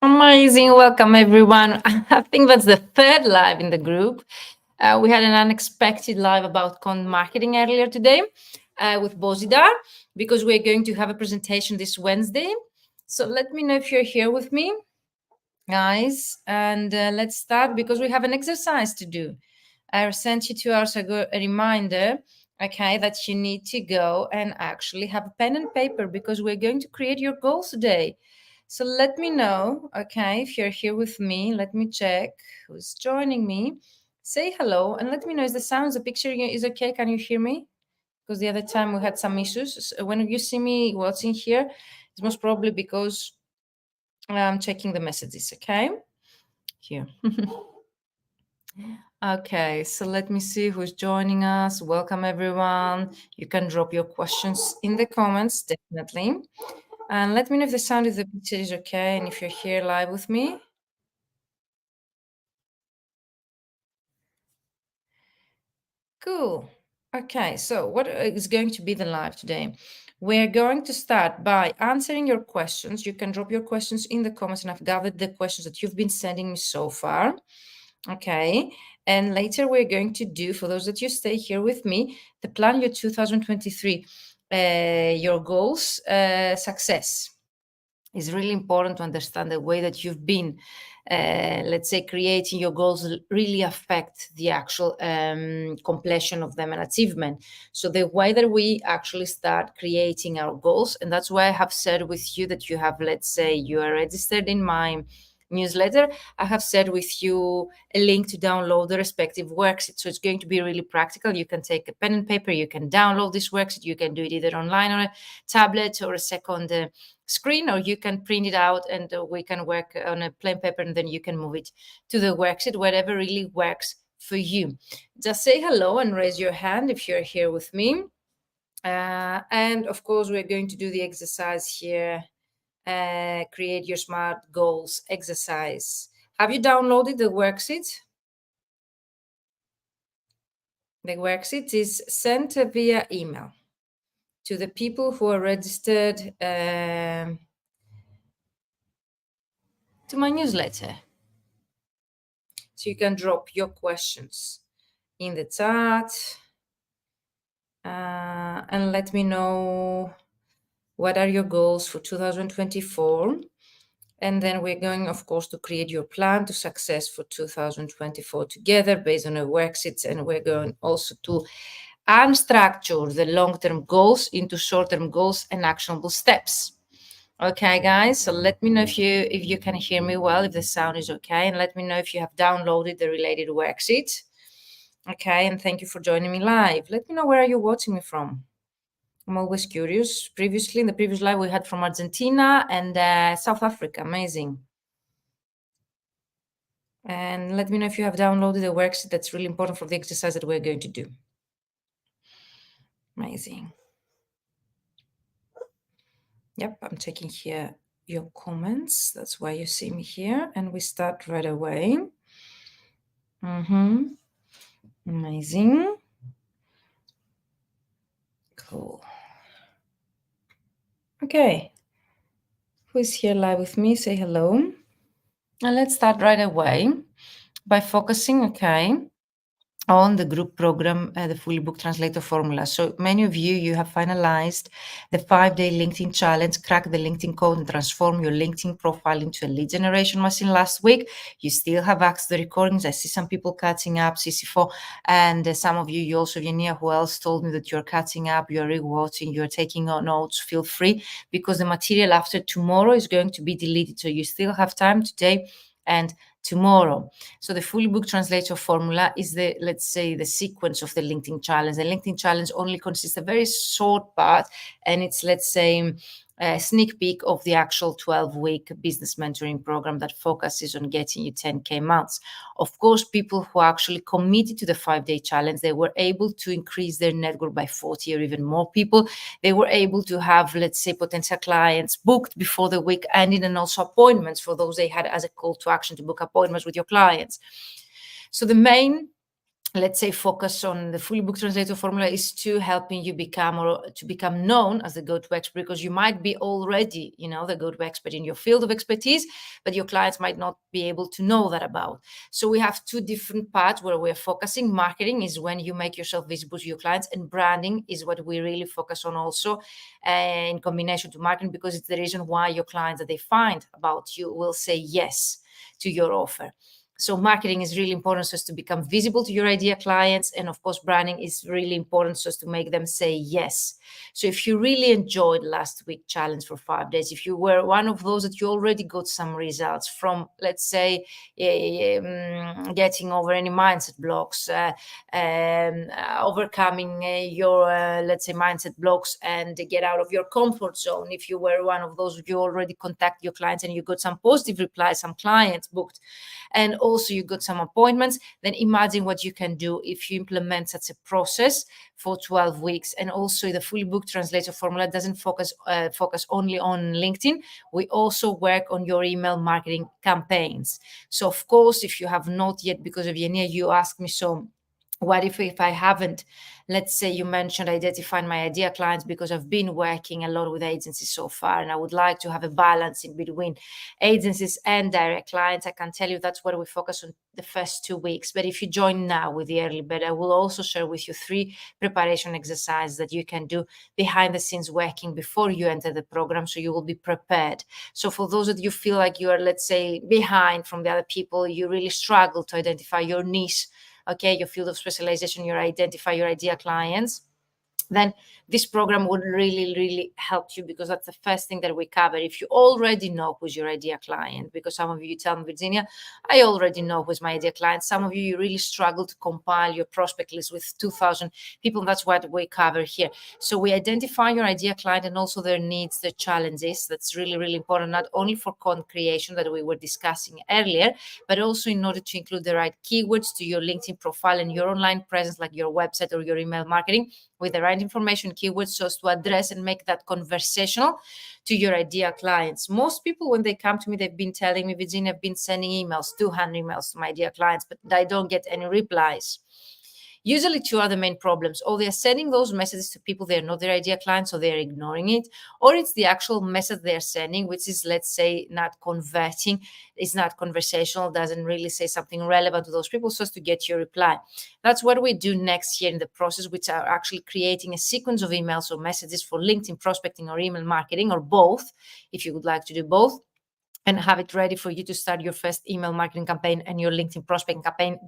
Amazing. Welcome, everyone. I think that's the third live in the group. We had an unexpected live about content marketing earlier today with Bozidar because we're going to have a presentation this Wednesday. So let me know if you're here with me, guys. And let's start because we have an exercise to do. I sent you 2 hours ago a reminder, okay, that you need to go and actually have a pen and paper because we're going to create your goals today. So let me know, okay, if you're here with me. Let me check who's joining me. Say hello and let me know if the sound, the picture is okay. Can you hear me? Because the other time we had some issues. So when you see me watching here, it's most probably because I'm checking the messages, okay? Here. Okay, so let me see who's joining us. Welcome, everyone. You can drop your questions in the comments, definitely. And let me know if the sound of the picture is okay and if you're here live with me. Cool. Okay, so what is going to be the live today? We're going to start by answering your questions. You can drop your questions in the comments, and I've gathered the questions that you've been sending me so far. Okay, and later we're going to do, for those that you stay here with me, the plan your 2023, your goals, success. It's really important to understand the way that you've been, let's say, creating your goals really affect the actual completion of them and achievement. So the way that we actually start creating our goals, and that's why I have said with you that you have, let's say, you are registered in my newsletter, I have shared with you a link to download the respective worksheet. So it's going to be really practical. You can take a pen and paper, you can download this worksheet, you can do it either online on a tablet or a second screen, or you can print it out and we can work on a plain paper and then you can move it to the worksheet, whatever really works for you. Just say hello and raise your hand if you're here with me. And of course, we're going to do the exercise here. Create your SMART goals exercise. Have you downloaded the worksheet? The worksheet is sent via email to the people who are registered to my newsletter. So you can drop your questions in the chat and let me know what are your goals for 2024. And then we're going, of course, to create your plan to success for 2024 together based on a worksheet. And we're going also to unstructure the long-term goals into short-term goals and actionable steps. Okay, guys, so let me know if you can hear me well, if the sound is okay, and let me know if you have downloaded the related worksheet. Okay, and thank you for joining me live. Let me know where are you watching me from. I'm always curious. Previously, in the previous live, we had from Argentina and South Africa. Amazing. And let me know if you have downloaded the worksheet. That's really important for the exercise that we're going to do. Amazing. Yep, I'm checking here your comments. That's why you see me here. And we start right away. Amazing. Cool. Okay. Who's here live with me? Say hello. And let's start right away by focusing, okay, on the group program, the Fully Booked Translator Formula. So many of you have finalized the 5-day LinkedIn challenge, crack the LinkedIn code and transform your LinkedIn profile into a lead generation machine last week. You still have access to the recordings. I see some people catching up, CC4, and some of you also, Yania, who else told me that you're catching up, you're rewatching, you're taking notes. Feel free, because the material after tomorrow is going to be deleted. So you still have time today and tomorrow. So the Fully Booked Translator Formula is the, let's say, the sequence of the LinkedIn challenge. The LinkedIn challenge only consists of a very short part, and it's, let's say, a sneak peek of the actual 12-week business mentoring program that focuses on getting you 10K months. Of course, people who actually committed to the 5-day challenge, they were able to increase their network by 40 or even more people. They were able to have, let's say, potential clients booked before the week ended, and also appointments for those they had as a call to action to book appointments with your clients. So the main let's say, focus on the Fully Booked Translator Formula is to helping you become, or to become known as the go-to expert, because you might be already, the go-to expert in your field of expertise, but your clients might not be able to know that about. So we have two different parts where we're focusing. Marketing is when you make yourself visible to your clients, and branding is what we really focus on also, in combination to marketing, because it's the reason why your clients that they find about you will say yes to your offer. So marketing is really important so as to become visible to your ideal clients. And of course, branding is really important so as to make them say yes. So if you really enjoyed last week challenge for 5 days, if you were one of those that you already got some results from, let's say, getting over any mindset blocks, overcoming your, let's say, mindset blocks, and get out of your comfort zone. If you were one of those, you already contact your clients and you got some positive replies, some clients booked, and also you got some appointments, then imagine what you can do if you implement such a process for 12 weeks. And also the Fully Booked Translator Formula doesn't focus only on LinkedIn. We also work on your email marketing campaigns. So of course, if you have not yet, because of Yenia, you asked me, so what if I haven't, let's say you mentioned identifying my ideal clients, because I've been working a lot with agencies so far, and I would like to have a balance in between agencies and direct clients. I can tell you that's what we focus on the first 2 weeks. But if you join now with the early bird, I will also share with you 3 preparation exercises that you can do behind the scenes working before you enter the program, so you will be prepared. So for those that you feel like you are, let's say, behind from the other people, you really struggle to identify your niche, okay, your field of specialization, you identify your ideal clients, then this program would really help you, because that's the first thing that we cover. If you already know who's your ideal client, because some of you tell me, Virginia, I already know who's my ideal client. Some of you really struggle to compile your prospect list with 2,000 people. That's what we cover here. So we identify your ideal client and also their needs, their challenges. That's really important, not only for content creation that we were discussing earlier, but also in order to include the right keywords to your LinkedIn profile and your online presence, like your website or your email marketing, with the right information, keywords, so as to address and make that conversational to your ideal clients. Most people, when they come to me, they've been telling me, Virginia, I've been sending emails, 200 emails to my ideal clients, but I don't get any replies. Usually 2 are the main problems. Or they're sending those messages to people they're not their ideal clients, so they're ignoring it. Or it's the actual message they're sending, which is, let's say, not converting, it's not conversational, doesn't really say something relevant to those people, so as to get your reply. That's what we do next here in the process, which are actually creating a sequence of emails or messages for LinkedIn prospecting or email marketing, or both, if you would like to do both, and have it ready for you to start your first email marketing campaign and your LinkedIn prospecting campaign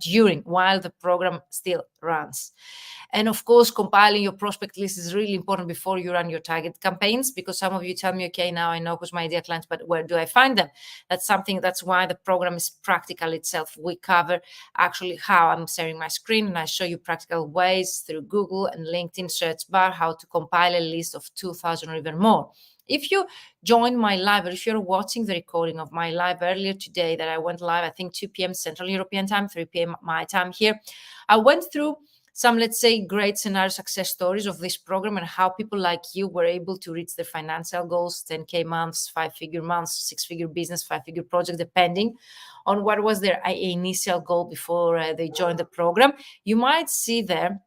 while the program still runs. And of course, compiling your prospect list is really important before you run your target campaigns, because some of you tell me, okay, now I know who's my ideal clients, but where do I find them? That's why the program is practical itself. We cover actually how I'm sharing my screen, and I show you practical ways through Google and LinkedIn search bar, how to compile a list of 2,000 or even more. If you join my live, or if you're watching the recording of my live earlier today that I went live, I think 2 p.m. Central European time, 3 p.m. my time here, I went through some, let's say, great scenario success stories of this program and how people like you were able to reach their financial goals, 10K months, 5-figure months, 6-figure business, 5-figure project, depending on what was their initial goal before they joined the program. You might see there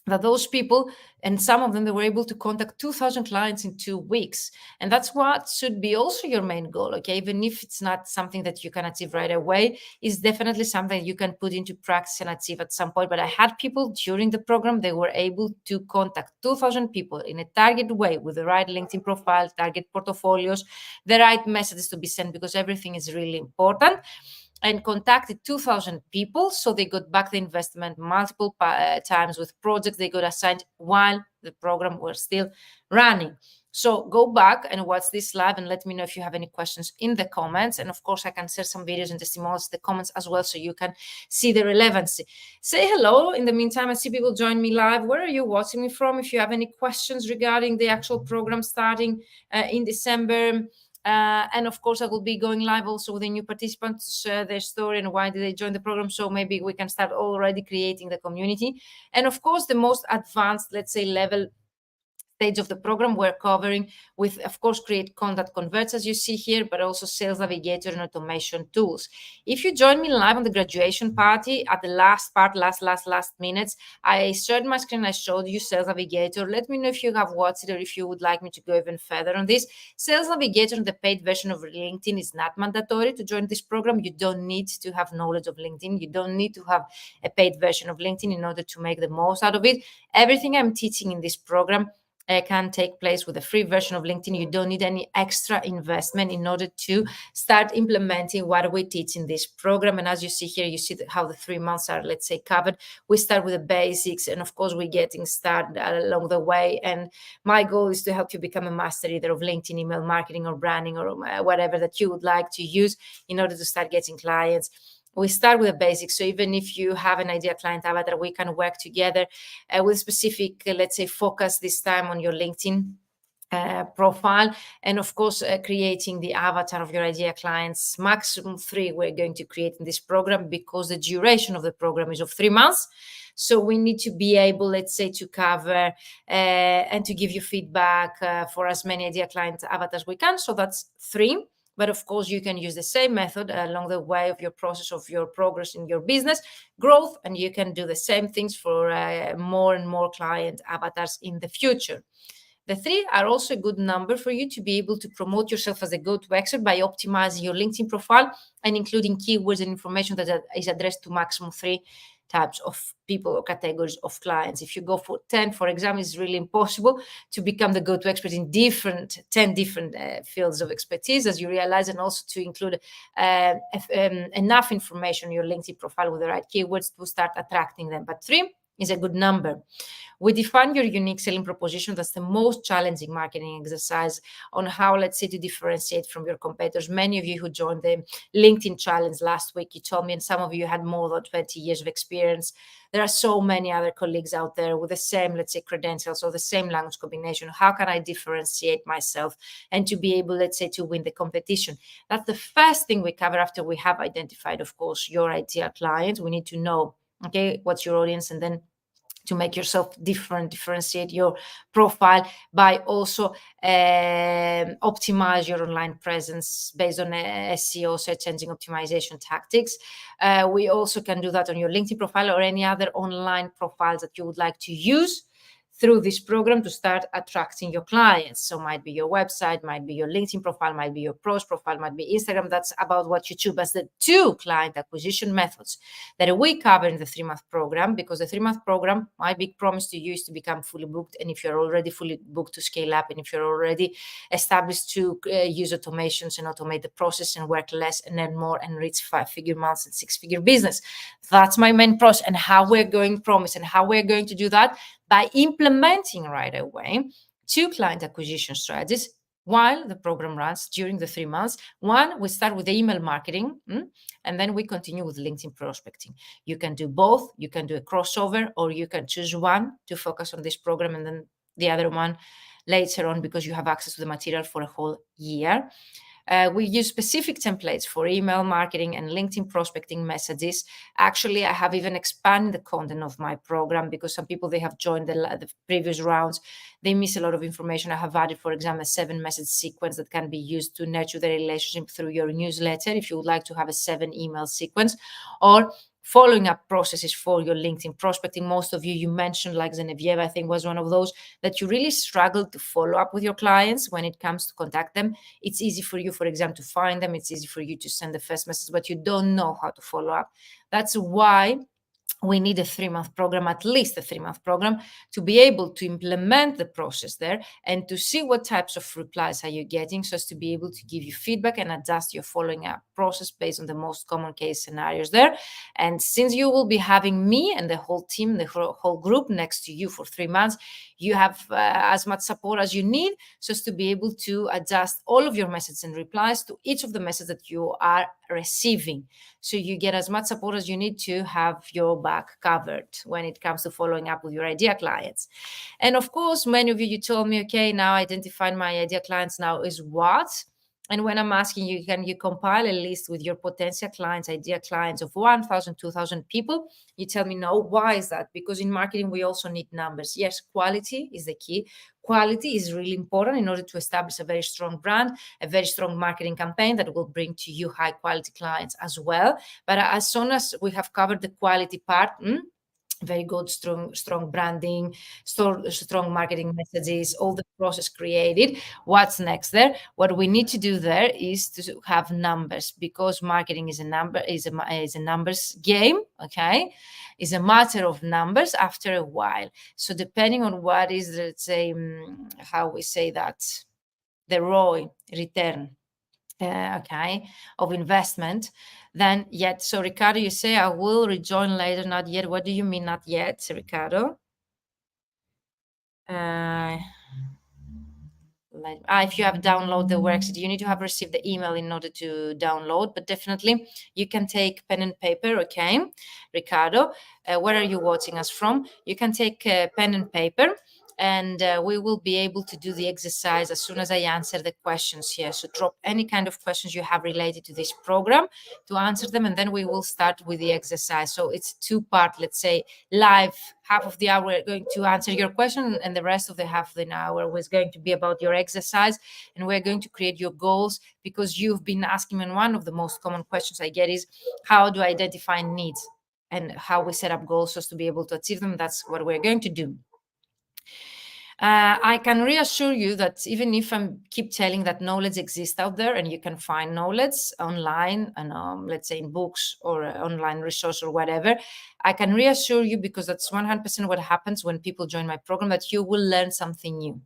that those people, and some of them, they were able to contact 2,000 clients in 2 weeks. And that's what should be also your main goal, okay? Even if it's not something that you can achieve right away, it's definitely something you can put into practice and achieve at some point. But I had people during the program, they were able to contact 2,000 people in a targeted way with the right LinkedIn profile, target portfolios, the right messages to be sent, because everything is really important, and contacted 2,000 people. So they got back the investment multiple times with projects they got assigned while the program was still running. So go back and watch this live and let me know if you have any questions in the comments. And of course, I can share some videos and testimonials in the comments as well, so you can see the relevancy. Say hello. In the meantime, I see people join me live. Where are you watching me from? If you have any questions regarding the actual program starting in December, and of course, I will be going live also with the new participants to share their story and why did they join the program. So maybe we can start already creating the community. And of course, the most advanced, let's say, level stage of the program, we're covering with, of course, Create Content Converts, as you see here, but also Sales Navigator and automation tools. If you join me live on the graduation party at the last part, last minutes, I shared my screen, I showed you Sales Navigator. Let me know if you have watched it or if you would like me to go even further on this. Sales Navigator, the paid version of LinkedIn, is not mandatory to join this program. You don't need to have knowledge of LinkedIn. You don't need to have a paid version of LinkedIn in order to make the most out of it. Everything I'm teaching in this program can take place with a free version of LinkedIn. You don't need any extra investment in order to start implementing what we teach in this program. And as you see here, you see how the 3 months are, let's say, covered. We start with the basics, and of course, we're getting started along the way. And my goal is to help you become a master either of LinkedIn email marketing or branding or whatever that you would like to use in order to start getting clients. We start with the basics. So even if you have an ideal client avatar, we can work together with specific, let's say, focus this time on your LinkedIn profile, and of course creating the avatar of your ideal clients. Maximum 3 we're going to create in this program, because the duration of the program is of 3 months. So we need to be able, let's say, to cover and to give you feedback for as many ideal client avatars we can. So that's 3. But of course, you can use the same method along the way of your process of your progress in your business growth, and you can do the same things for more and more client avatars in the future. The 3 are also a good number for you to be able to promote yourself as a go-to expert by optimizing your LinkedIn profile and including keywords and information that is addressed to maximum 3 types of people or categories of clients. If you go for 10, for example, it's really impossible to become the go-to expert in 10 different fields of expertise, as you realize, and also to include enough information in your LinkedIn profile with the right keywords to start attracting them. But 3 is a good number. We define your unique selling proposition. That's the most challenging marketing exercise on how, let's say, to differentiate from your competitors. Many of you who joined the LinkedIn challenge last week, you told me, and some of you had more than 20 years of experience. There are so many other colleagues out there with the same, let's say, credentials or the same language combination. How can I differentiate myself and to be able, let's say, to win the competition? That's the first thing we cover after we have identified, of course, your ideal client. We need to know, okay, what's your audience, and then to make yourself differentiate your profile by also optimize your online presence based on SEO, search engine optimization tactics. We also can do that on your LinkedIn profile or any other online profiles that you would like to use through this program to start attracting your clients. So might be your website, might be your LinkedIn profile, might be your pros profile, might be Instagram. That's about what you choose. But the 2 client acquisition methods that we cover in the 3-month program, because the 3-month program, my big promise to you is to become fully booked. And if you're already fully booked, to scale up, and if you're already established, to use automations and automate the process and work less and earn more and reach 5-figure months and 6-figure business. That's my main process, and how we're going to do that by implementing right away 2 client acquisition strategies while the program runs during the 3 months. 1, we start with the email marketing, and then we continue with LinkedIn prospecting. You can do both. You can do a crossover, or you can choose one to focus on this program and then the other one later on, because you have access to the material for a whole year. We use specific templates for email marketing and LinkedIn prospecting messages. Actually, I have even expanded the content of my program, because some people, they have joined the previous rounds. They miss a lot of information. I have added, for example, a 7-message sequence that can be used to nurture the relationship through your newsletter if you would like to have a 7-email sequence, or following up processes for your LinkedIn prospecting. Most of you mentioned, like Genevieve, I think, was one of those, that you really struggle to follow up with your clients when it comes to contact them. It's easy for you, for example, to find them. It's easy for you to send the first message, but you don't know how to follow up. That's why we need a 3-month program, at least a 3-month program, to be able to implement the process there and to see what types of replies are you getting, so as to be able to give you feedback and adjust your following up process based on the most common case scenarios there. And since you will be having me and the whole team, the whole group next to you for 3 months, you have as much support as you need, so as to be able to adjust all of your messages and replies to each of the messages that you are receiving. So you get as much support as you need to have your back covered when it comes to following up with your ideal clients. And of course, many of you told me, okay, now identifying my ideal clients now is what? And when I'm asking you, can you compile a list with your potential clients, idea clients of 1,000, 2,000 people? You tell me no. Why is that? Because in marketing, we also need numbers. Yes, quality is the key. Quality is really important in order to establish a very strong brand, a very strong marketing campaign that will bring to you high quality clients as well. But as soon as we have covered the quality part, very good, strong branding, strong marketing messages, all the process created. What's next there? What we need to do there is to have numbers, because marketing is a numbers game. Okay, is a matter of numbers after a while. So depending on what is, let's say, how we say that, the ROI, return, okay, of investment, then yet. So Ricardo, you say I will rejoin later, not yet. What do you mean not yet, Ricardo? uh, if you have downloaded the worksheet, you need to have received the email in order to download, but definitely you can take pen and paper. Okay, Ricardo, where are you watching us from? You can take pen and paper, and we will be able to do the exercise as soon as I answer the questions here. So drop any kind of questions you have related to this program to answer them, and then we will start with the exercise. So it's two-part, let's say, live. Half of the hour we're going to answer your question, and the rest of the half of an hour was going to be about your exercise, and we're going to create your goals, because you've been asking me. And one of the most common questions I get is, how do I identify needs and how we set up goals so as to be able to achieve them? That's what we're going to do. I can reassure you that even if I keep telling that knowledge exists out there and you can find knowledge online and let's say in books or online resource or whatever, I can reassure you, because that's 100% what happens when people join my program, that you will learn something new.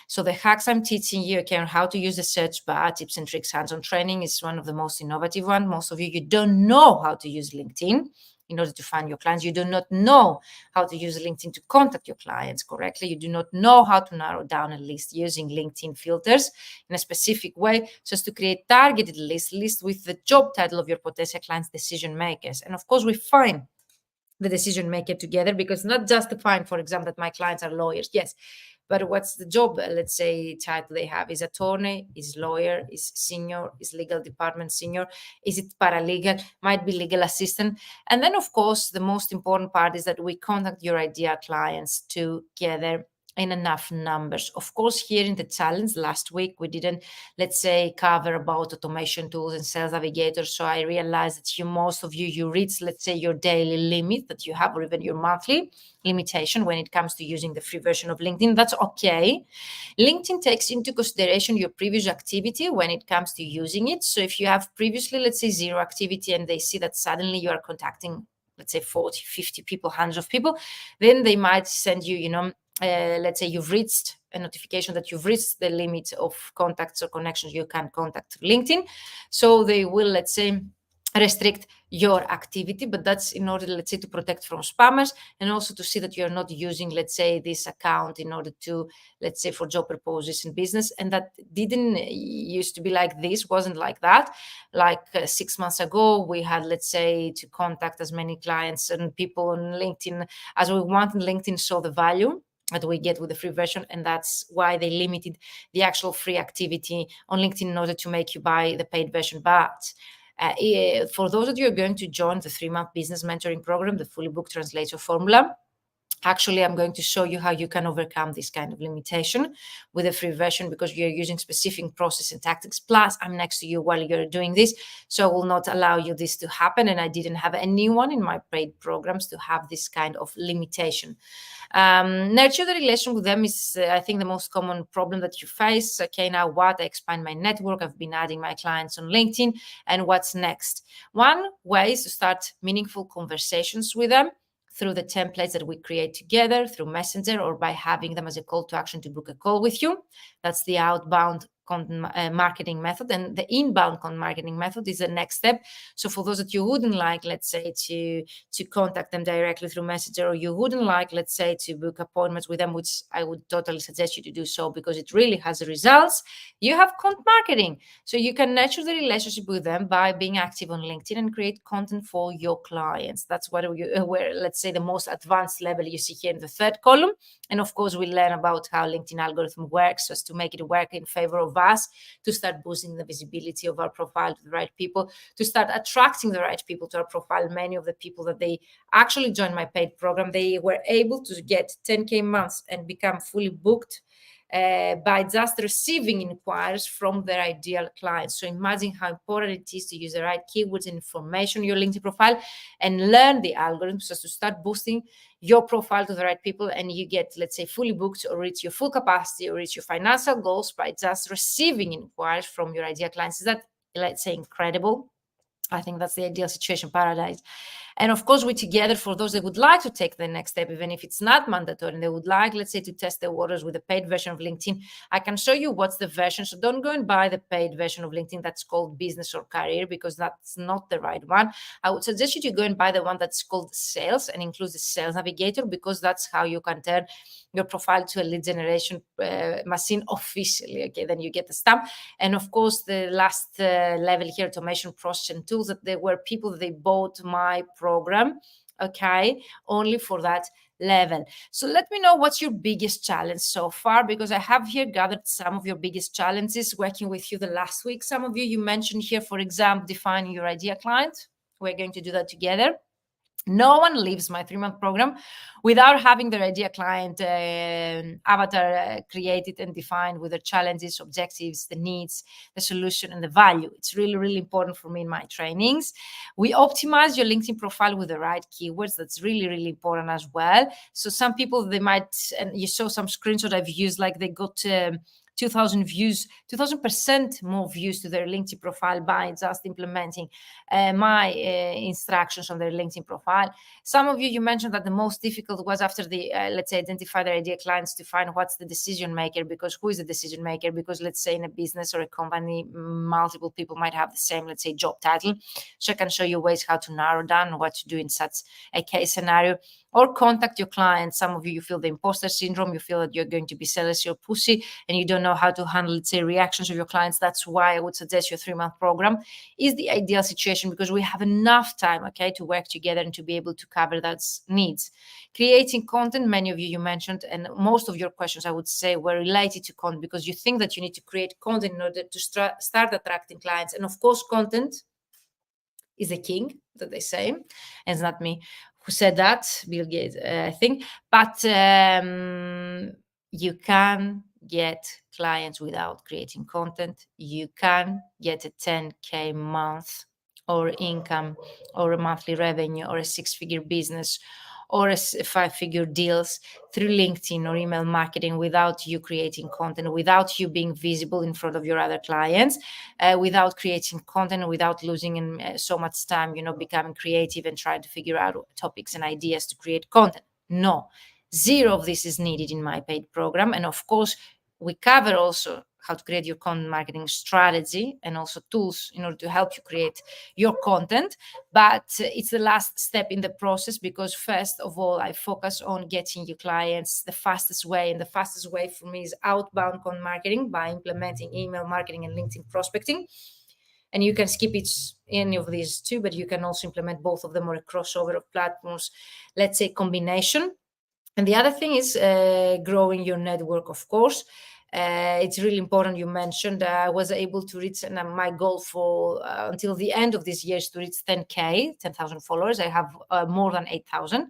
So the hacks I'm teaching you, okay, on how to use the search bar, tips and tricks, hands-on training, is one of the most innovative one. Most of you don't know how to use LinkedIn in order to find your clients. You do not know how to use LinkedIn to contact your clients correctly. You do not know how to narrow down a list using LinkedIn filters in a specific way, so as to create targeted list with the job title of your potential clients, decision makers. And of course, we find the decision maker together, because not just to find, for example, that my clients are lawyers. Yes, but what's the job, let's say, title they have? Is attorney, is lawyer, is senior, is legal department senior, is it paralegal, might be legal assistant. And then, of course, the most important part is that we contact your ideal clients together in enough numbers. Of course, here in the challenge last week, we didn't, let's say, cover about automation tools and sales navigators. So I realized that most of you reach, let's say, your daily limit that you have, or even your monthly limitation when it comes to using the free version of LinkedIn. That's okay. LinkedIn takes into consideration your previous activity when it comes to using it. So if you have previously, let's say, zero activity, and they see that suddenly you are contacting, let's say, 40, 50 people, hundreds of people, then they might send you, let's say you've reached a notification that you've reached the limit of contacts or connections you can contact through LinkedIn. So they will, let's say, restrict your activity, but that's in order, let's say, to protect from spammers, and also to see that you're not using, let's say, this account in order to, let's say, for job purposes in business. And that didn't used to be like this, wasn't like that. Like 6 months ago, we had, let's say, to contact as many clients and people on LinkedIn as we want, and LinkedIn saw the value that we get with the free version, and that's why they limited the actual free activity on LinkedIn in order to make you buy the paid version. But for those of you who are going to join the 3-month business mentoring program, the Fully Booked Translator Formula, actually, I'm going to show you how you can overcome this kind of limitation with a free version, because you're using specific process and tactics. Plus, I'm next to you while you're doing this, so I will not allow you this to happen. And I didn't have anyone in my paid programs to have this kind of limitation. Nurture the relation with them is, I think, the most common problem that you face. Okay, now what? I expand my network. I've been adding my clients on LinkedIn. And what's next? One way is to start meaningful conversations with them through the templates that we create together through Messenger, or by having them as a call to action to book a call with you. That's the outbound marketing method. And the inbound marketing method is the next step. So for those that you wouldn't like, let's say, to contact them directly through Messenger, or you wouldn't like, let's say, to book appointments with them, which I would totally suggest you to do so, because it really has results, you have content marketing. So you can nurture the relationship with them by being active on LinkedIn and create content for your clients. That's what where, let's say, the most advanced level you see here in the third column. And of course, we learn about how LinkedIn algorithm works, so as to make it work in favor of us to start boosting the visibility of our profile to the right people, to start attracting the right people to our profile. Many of the people that they actually joined my paid program, they were able to get 10K months and become fully booked by just receiving inquiries from their ideal clients. So imagine how important it is to use the right keywords and information in your LinkedIn profile and learn the algorithms just to start boosting your profile to the right people, and you get, let's say, fully booked or reach your full capacity or reach your financial goals by just receiving inquiries from your ideal clients. Is that, let's say, incredible? I think that's the ideal situation, paradise. And of course, we're together for those that would like to take the next step, even if it's not mandatory, and they would like, let's say, to test the waters with the paid version of LinkedIn. I can show you what's the version. So don't go and buy the paid version of LinkedIn that's called business or career, because that's not the right one. I would suggest you to go and buy the one that's called sales and includes the sales navigator, because that's how you can turn your profile to a lead generation machine officially. Okay, then you get the stamp. And of course, the last level here, automation, process, and tools, that there were people that they bought my program, okay, only for that level. So let me know what's your biggest challenge so far, because I have here gathered some of your biggest challenges working with you the last week. Some of you mentioned here, for example, defining your ideal client. We're going to do that together. No one leaves my 3-month program without having their ideal client avatar created and defined with their challenges, objectives, the needs, the solution, and the value. It's really, really important for me in my trainings. We optimize your LinkedIn profile with the right keywords. That's really, really important as well. So some people, they might, and you saw some screenshots I've used, like they got 2,000 views, 2,000% more views to their LinkedIn profile by just implementing my instructions on their LinkedIn profile. Some of you mentioned that the most difficult was after the, let's say, identify their ideal clients, to find what's the decision maker, because who is the decision maker? Because let's say in a business or a company, multiple people might have the same, let's say, job title. So I can show you ways how to narrow down what to do in such a case scenario. Or contact your clients. Some of you feel the imposter syndrome. You feel that you're going to be salesy or pushy, and you don't know how to handle, let's say, reactions of your clients. That's why I would suggest your 3-month program is the ideal situation, because we have enough time, okay, to work together and to be able to cover those needs. Creating content, many of you mentioned, and most of your questions, I would say, were related to content, because you think that you need to create content in order to start attracting clients. And of course, content is the king, that they say, and it's not me who said that, Bill Gates, I think. But you can get clients without creating content. You can get a 10K month or income or a monthly revenue or a 6-figure business or a 5-figure deals through LinkedIn or email marketing without you creating content, without you being visible in front of your other clients, without creating content, without losing so much time, becoming creative and trying to figure out topics and ideas to create content. No, zero of this is needed in my paid program. And of course, we cover also how to create your content marketing strategy and also tools in order to help you create your content. But it's the last step in the process, because first of all, I focus on getting you clients the fastest way. And the fastest way for me is outbound content marketing by implementing email marketing and LinkedIn prospecting. And you can skip any of these two, but you can also implement both of them, or a crossover of platforms, let's say combination. And the other thing is growing your network, of course. It's really important. You mentioned I was able to reach, and my goal for until the end of this year is to reach 10,000 followers. I have more than 8,000.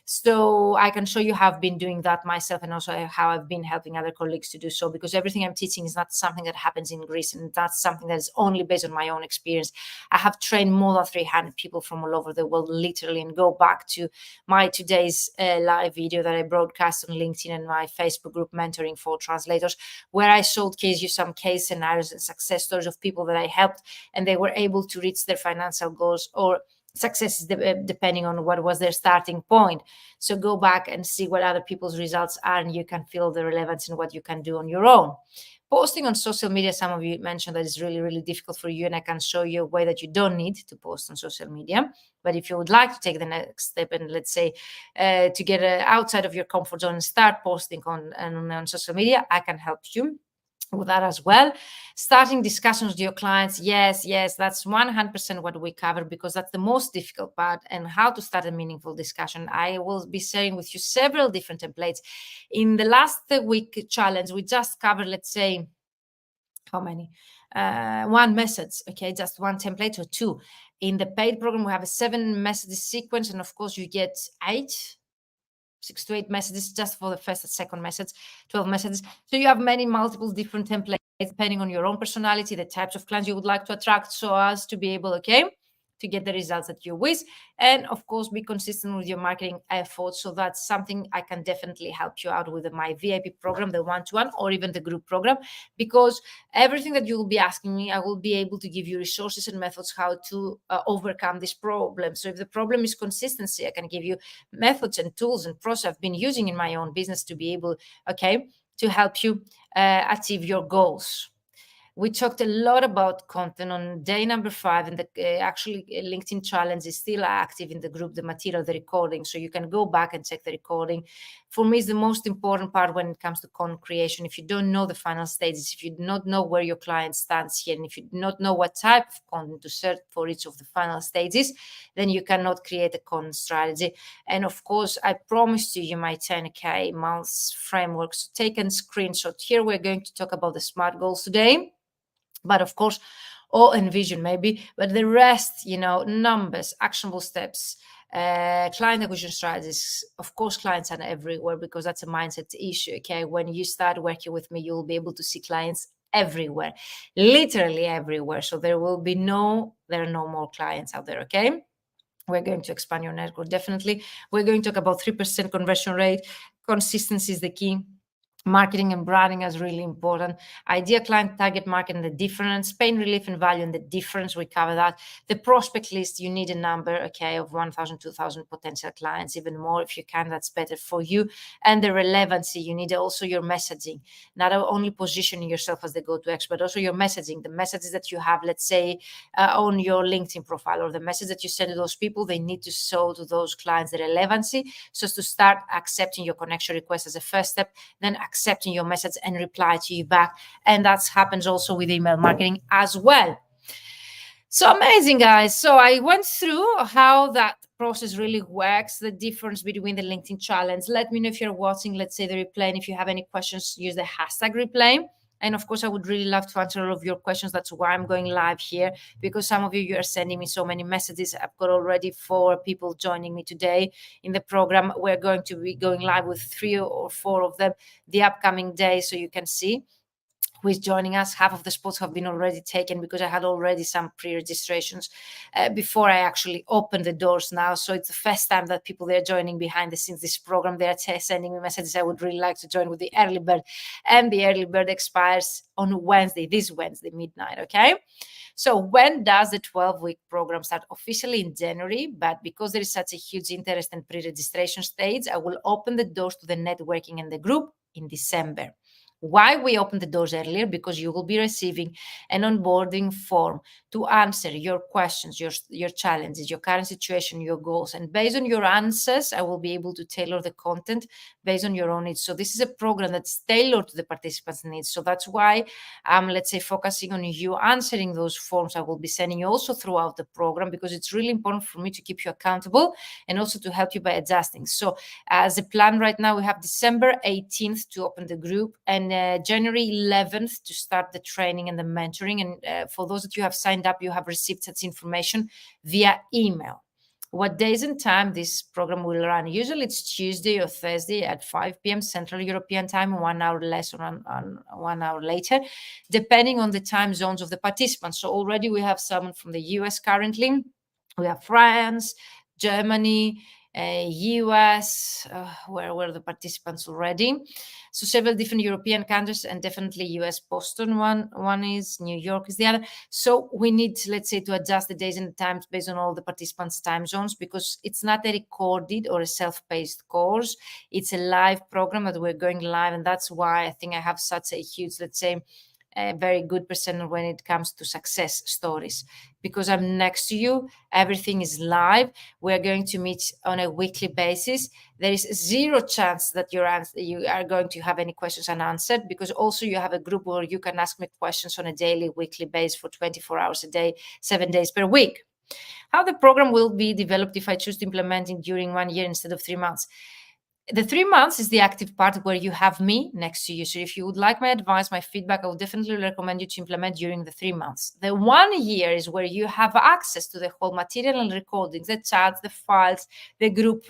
So I can show you how I've been doing that myself, and also how I've been helping other colleagues to do so, because everything I'm teaching is not something that happens in Greece, and that's something that is only based on my own experience. I have trained more than 300 people from all over the world, literally, and go back to my today's live video that I broadcast on LinkedIn and my Facebook group, Mentoring for Translators, where I showcase you some case scenarios and success stories of people that I helped, and they were able to reach their financial goals or successes depending on what was their starting point. So go back and see what other people's results are, and you can feel the relevance in what you can do on your own. Posting on social media, some of you mentioned that is really, really difficult for you, and I can show you a way that you don't need to post on social media. But if you would like to take the next step and, let's say, to get outside of your comfort zone and start posting on social media, I can help you with that as well. Starting discussions with your clients, yes, that's 100% what we cover, because that's the most difficult part, and how to start a meaningful discussion. I will be sharing with you several different templates. In the last week challenge, we just covered, let's say, how many? One message, okay, just one template or two. In the paid program, we have a 7 messages sequence, and of course, you get 6 to 8 messages just for the first and second message, 12 messages. So you have multiple different templates depending on your own personality, the types of clients you would like to attract, so as to be able, okay, to get the results that you wish. And of course, be consistent with your marketing efforts. So that's something I can definitely help you out with my VIP program, the one-to-one, or even the group program, because everything that you will be asking me, I will be able to give you resources and methods how to overcome this problem. So if the problem is consistency, I can give you methods and tools and process I've been using in my own business to be able, okay, to help you achieve your goals. We talked a lot about content on day number 5, and the actually LinkedIn challenge is still active in the group, the material, the recording, so you can go back and check the recording. For me, it's the most important part when it comes to content creation. If you don't know the final stages, if you do not know where your client stands here, and if you do not know what type of content to search for each of the final stages, then you cannot create a content strategy. And of course, I promised you my 10K months framework. So take a screenshot here. We're going to talk about the SMART goals today. But of course, or envision maybe, but the rest, numbers, actionable steps, client acquisition strategies. Of course, clients are everywhere because that's a mindset issue. Okay, when you start working with me, you'll be able to see clients everywhere, literally everywhere. So there are no more clients out there. Okay. We're going to expand your network. Definitely. We're going to talk about 3% conversion rate. Consistency is the key. Marketing and branding is really important. Idea client, target market, and the difference. Pain relief and value and the difference. We cover that. The prospect list, you need a number, okay, of 1,000, 2,000 potential clients, even more if you can. That's better for you. And the relevancy, you need also your messaging. Not only positioning yourself as the go-to expert, also your messaging. The messages that you have, let's say, on your LinkedIn profile, or the message that you send to those people, they need to show to those clients the relevancy. So to start accepting your connection request as a first step, then accepting your message and reply to you back. And that happens also with email marketing as well. So amazing, guys. So I went through how that process really works, the difference between the LinkedIn challenge. Let me know if you're watching, let's say, the replay. And if you have any questions, use the hashtag replay. And of course, I would really love to answer all of your questions. That's why I'm going live here, because some of you are sending me so many messages. I've got already 4 people joining me today in the program. We're going to be going live with 3 or 4 of them the upcoming days, so you can see who is joining us. Half of the spots have been already taken because I had already some pre-registrations before I actually opened the doors now. So it's the first time that people, they're joining behind the scenes this program. They're sending me messages. I would really like to join with the early bird, and the early bird expires on Wednesday, this Wednesday, midnight. Okay. So when does the 12-week program start? Officially in January, but because there is such a huge interest and pre-registration stage, I will open the doors to the networking and the group in December. Why we open the doors earlier? Because you will be receiving an onboarding form to answer your questions, your challenges, your current situation, your goals. And based on your answers, I will be able to tailor the content based on your own needs. So this is a program that's tailored to the participants' needs. So that's why I'm, let's say, focusing on you answering those forms. I will be sending you also throughout the program, because it's really important for me to keep you accountable and also to help you by adjusting. So as a plan right now, we have December 18th to open the group, and January 11th to start the training and the mentoring. And for those that you have signed up, you have received such information via email. What days and time this program will run? Usually it's Tuesday or Thursday at 5 p.m. Central European Time, 1 hour less or 1 hour later, depending on the time zones of the participants. So already we have someone from the US currently. We have France, Germany, US, where were the participants already? So several different European countries, and definitely US. Boston one is, New York is the other. So we need, let's say, to adjust the days and the times based on all the participants' time zones, because it's not a recorded or a self-paced course. It's a live program that we're going live, and that's why I think I have such a huge, let's say, a very good percent when it comes to success stories, because I'm next to you. Everything is live. We're going to meet on a weekly basis. There is zero chance that you are going to have any questions unanswered, because also you have a group where you can ask me questions on a daily, weekly basis for 24 hours a day, 7 days per week. How the program will be developed if I choose to implement it during 1 year instead of 3 months? The 3 months is the active part where you have me next to you. So if you would like my advice, my feedback, I would definitely recommend you to implement during the 3 months. The 1 year is where you have access to the whole material and recordings, the chats, the files, the group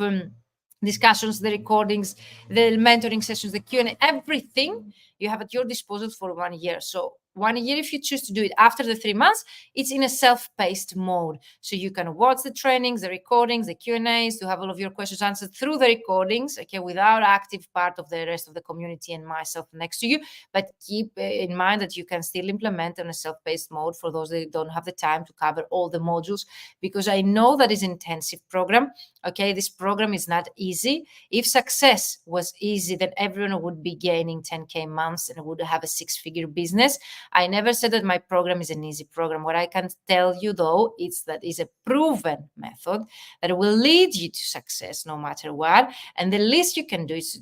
discussions, the recordings, the mentoring sessions, the Q&A, everything you have at your disposal for 1 year. So 1 year, if you choose to do it after the 3 months, it's in a self-paced mode. So you can watch the trainings, the recordings, the Q&As, to have all of your questions answered through the recordings, okay, without active part of the rest of the community and myself next to you. But keep in mind that you can still implement in a self-paced mode for those that don't have the time to cover all the modules, because I know that is an intensive program. Okay, this program is not easy. If success was easy, then everyone would be gaining 10K months and would have a 6-figure business. I never said that my program is an easy program. What I can tell you, though, is that it's a proven method that will lead you to success no matter what. And the least you can do is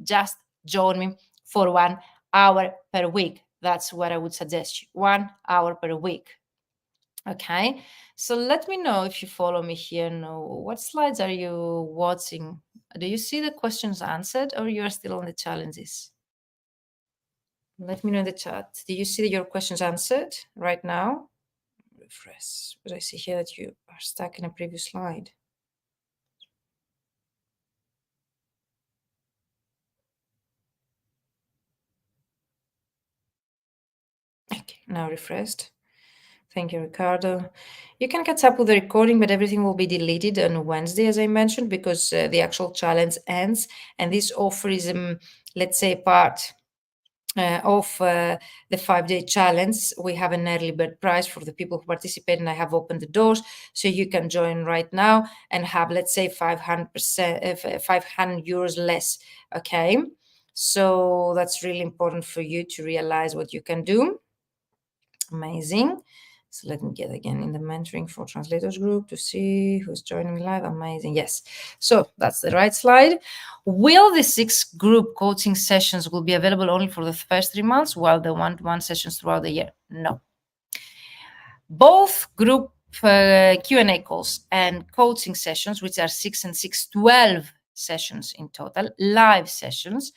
just join me for 1 hour per week. That's what I would suggest you, 1 hour per week. Okay, so let me know if you follow me here. Now, what slides are you watching? Do you see the questions answered, or you are still on the challenges? Let me know in the chat. Do you see your questions answered right now? Refresh. But I see here that you are stuck in a previous slide. Okay, now refreshed. Thank you, Ricardo. You can catch up with the recording, but everything will be deleted on Wednesday, as I mentioned, because the actual challenge ends. And this offer is, let's say, part of the 5-day challenge. We have an early bird price for the people who participate, and I have opened the doors, so you can join right now and have, let's say, 500 euros less. Okay, so that's really important for you to realize what you can do. Amazing. So let me get again in the mentoring for translators group to see who's joining me live. Amazing. Yes. So that's the right slide. Will the 6 group coaching sessions will be available only for the first 3 months, while the one-to-one sessions throughout the year? No. Both group Q&A calls and coaching sessions, which are 6 and 6, 12 sessions in total, live sessions,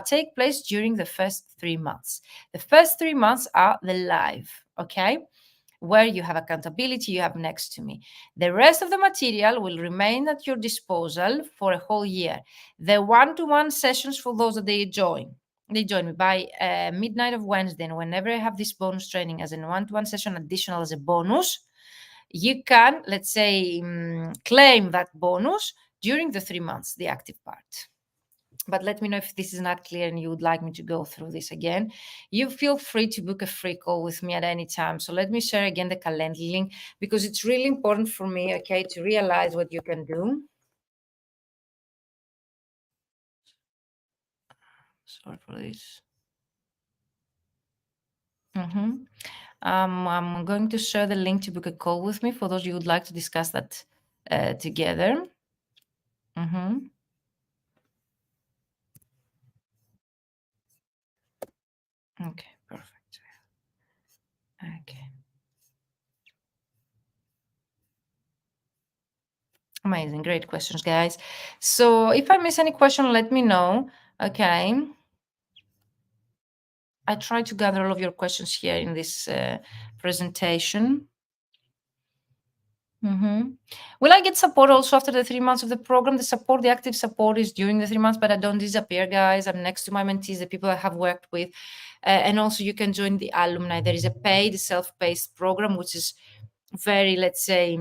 take place during the first 3 months. The first 3 months are the live, okay, where you have accountability, you have next to me. The rest of the material will remain at your disposal for a whole year. The one-to-one sessions, for those that they join me by midnight of Wednesday, and whenever I have this bonus training as a one-to-one session additional as a bonus, you can, let's say, claim that bonus during the 3 months, the active part. But let me know if this is not clear and you would like me to go through this again. You feel free to book a free call with me at any time. So let me share again the calendar link, because it's really important for me, okay, to realize what you can do. Sorry for this. I'm going to share the link to book a call with me for those you would like to discuss that together. Okay, perfect. Okay. Amazing. Great questions, guys. So if I miss any question, let me know. Okay. I try to gather all of your questions here in this presentation. Will I get support also after the 3 months of the program? The support, the active support, is during the 3 months, but I don't disappear, guys. I'm next to my mentees, the people I have worked with. And also you can join the alumni. There is a paid, self-paced program, which is very, let's say,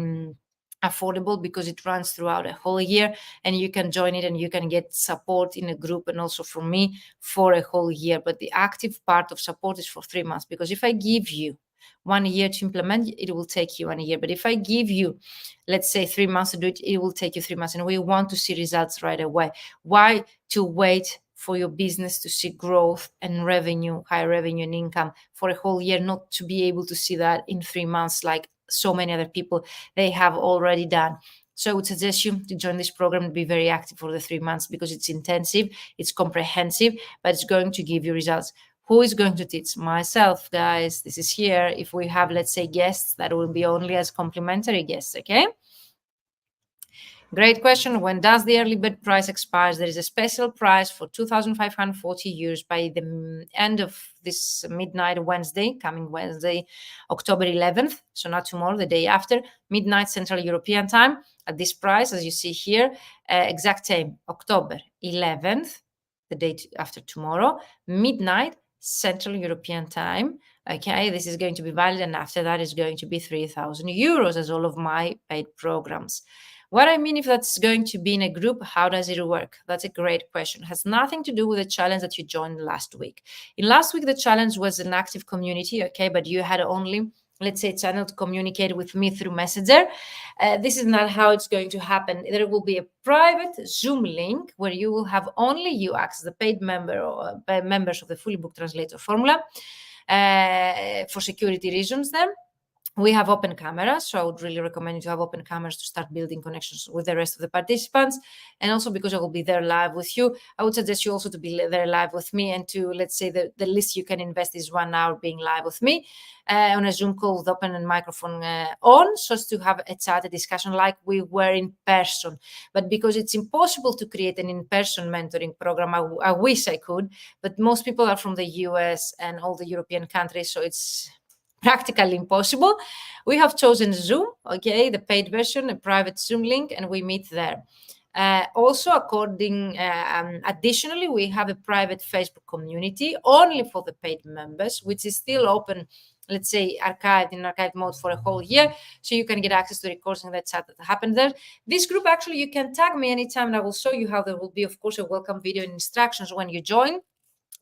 affordable, because it runs throughout a whole year, and you can join it and you can get support in a group and also from me for a whole year. But the active part of support is for 3 months, because if I give you 1 year to implement, it will take you 1 year. But if I give you, let's say, 3 months to do it, it will take you 3 months. And we want to see results right away. Why to wait for your business to see growth and revenue, high revenue and income for a whole year, not to be able to see that in 3 months like so many other people they have already done? So I would suggest you to join this program and be very active for the 3 months, because it's intensive, it's comprehensive, but it's going to give you results. Who is going to teach? Myself, guys. This is here. If we have, let's say, guests, that will be only as complimentary guests, okay? Great question. When does the early bird price expire? There is a special price for 2,540 euros by the end of this midnight Wednesday, coming Wednesday, October 11th. So not tomorrow, the day after, midnight Central European time. At this price, as you see here, exact time, October 11th, the day after tomorrow, midnight Central European time. Okay, this is going to be valid, and after that is going to be 3,000 euros as all of my paid programs. What I mean, if that's going to be in a group, how does it work? That's a great question. It has nothing to do with the challenge that you joined last week. In last week, the challenge was an active community, okay, but you had only, let's say, channel to communicate with me through Messenger. This is not how it's going to happen. There will be a private Zoom link where you will have only you access, the paid member or members of the Fully Booked Translator Formula for security reasons then. We have open cameras, so I would really recommend you to have open cameras to start building connections with the rest of the participants. And also because I will be there live with you, I would suggest you also to be there live with me, and to, let's say, the least you can invest is 1 hour being live with me on a Zoom call with open and microphone on, so as to have a chat, a discussion like we were in person. But because it's impossible to create an in-person mentoring program, I wish I could, but most people are from the US and all the European countries, so it's practically impossible. We have chosen Zoom, okay, the paid version, a private Zoom link, and we meet there. Also, additionally, we have a private Facebook community only for the paid members, which is still open, let's say, archived in archive mode for a whole year, so you can get access to recordings and the chat that happened there. This group, actually, you can tag me anytime, and I will show you how there will be, of course, a welcome video and instructions when you join,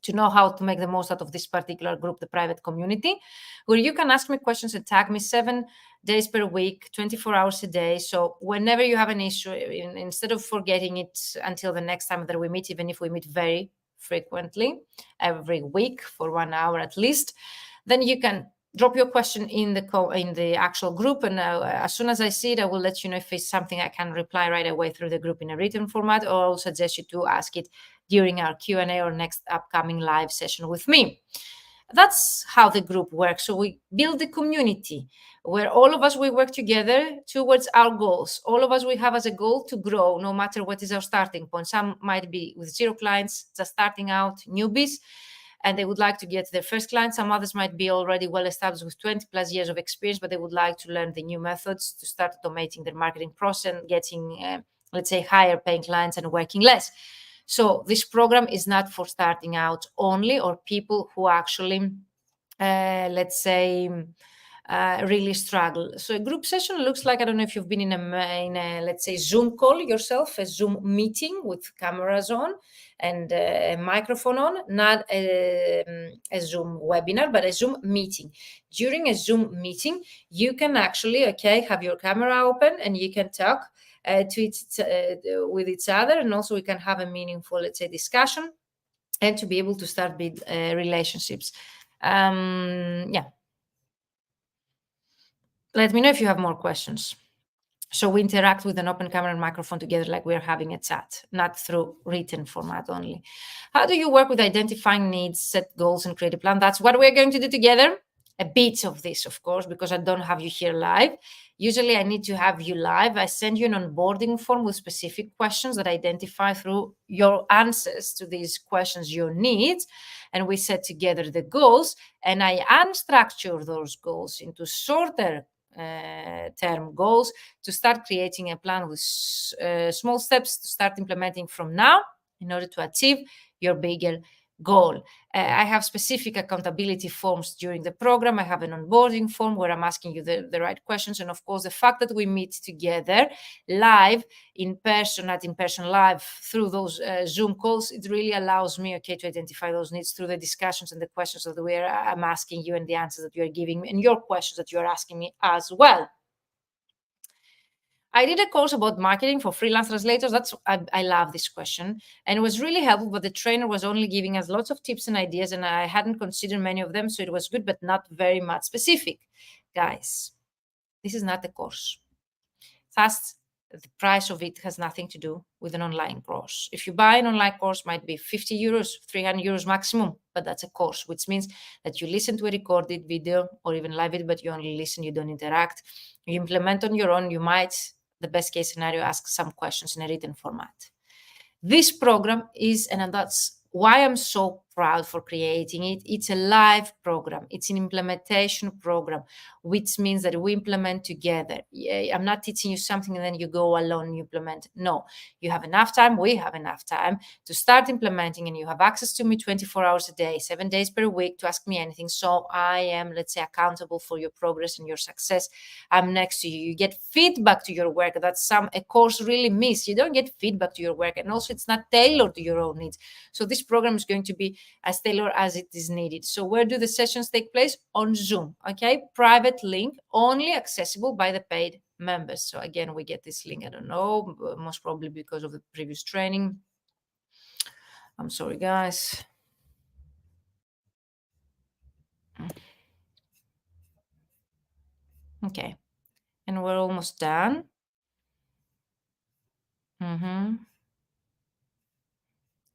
to know how to make the most out of this particular group, the private community, where you can ask me questions and tag me 7 days per week, 24 hours a day. So whenever you have an issue, instead of forgetting it until the next time that we meet, even if we meet very frequently, every week for 1 hour at least, then you can drop your question in the actual group, and as soon as I see it, I will let you know if it's something I can reply right away through the group in a written format, or I'll suggest you to ask it during our Q&A or next upcoming live session with me. That's how the group works. So we build a community where all of us, we work together towards our goals. All of us, we have as a goal to grow, no matter what is our starting point. Some might be with 0 clients, just starting out, newbies, and they would like to get their first client. Some others might be already well established with 20 plus years of experience, but they would like to learn the new methods to start automating their marketing process and getting, let's say, higher paying clients and working less. So this program is not for starting out only, or people who actually, let's say, really struggle. So a group session looks like, I don't know if you've been in a let's say, Zoom call yourself, a Zoom meeting with cameras on and a microphone on, not a Zoom webinar, but a Zoom meeting. During a Zoom meeting, you can actually, okay, have your camera open and you can talk with each other, and also we can have a meaningful, let's say, discussion, and to be able to start build relationships. Yeah. Let me know if you have more questions. So we interact with an open camera and microphone together like we're having a chat, not through written format only. How do you work with identifying needs, set goals, and create a plan? That's what we're going to do together. A bit of this, of course, because I don't have you here live. Usually I need to have you live. I send you an onboarding form with specific questions that identify through your answers to these questions your needs. And we set together the goals, and I unstructure those goals into shorter term goals to start creating a plan with small steps to start implementing from now in order to achieve your bigger goal. I have specific accountability forms during the program. I have an onboarding form where I'm asking you the right questions. And of course, the fact that we meet together live, in person, not in person, live through those Zoom calls, it really allows me, okay, to identify those needs through the discussions and the questions that I'm asking you, and the answers that you are giving me, and your questions that you are asking me as well. I did a course about marketing for freelance translators. I love this question, and it was really helpful, but the trainer was only giving us lots of tips and ideas, and I hadn't considered many of them, so it was good, but not very much specific. Guys, this is not a course. Thus, the price of it has nothing to do with an online course. If you buy an online course, it might be 50 euros, 300 euros maximum, but that's a course, which means that you listen to a recorded video or even live video, but you only listen, you don't interact. You implement on your own. You might the best case scenario, ask some questions in a written format. This program is, and that's why I'm so proud for creating it. It's a live program. It's an implementation program, which means that we implement together. I'm not teaching you something and then you go alone and you implement. No, you have enough time. We have enough time to start implementing, and you have access to me 24 hours a day, 7 days per week to ask me anything. So I am, let's say, accountable for your progress and your success. I'm next to you. You get feedback to your work. That's a course really miss. You don't get feedback to your work, and also it's not tailored to your own needs. So this program is going to be as tailored as it is needed. So where do the sessions take place? On Zoom, okay? Private link, only accessible by the paid members. So again, we get this link, I don't know, most probably because of the previous training. I'm sorry, guys. Okay, and we're almost done.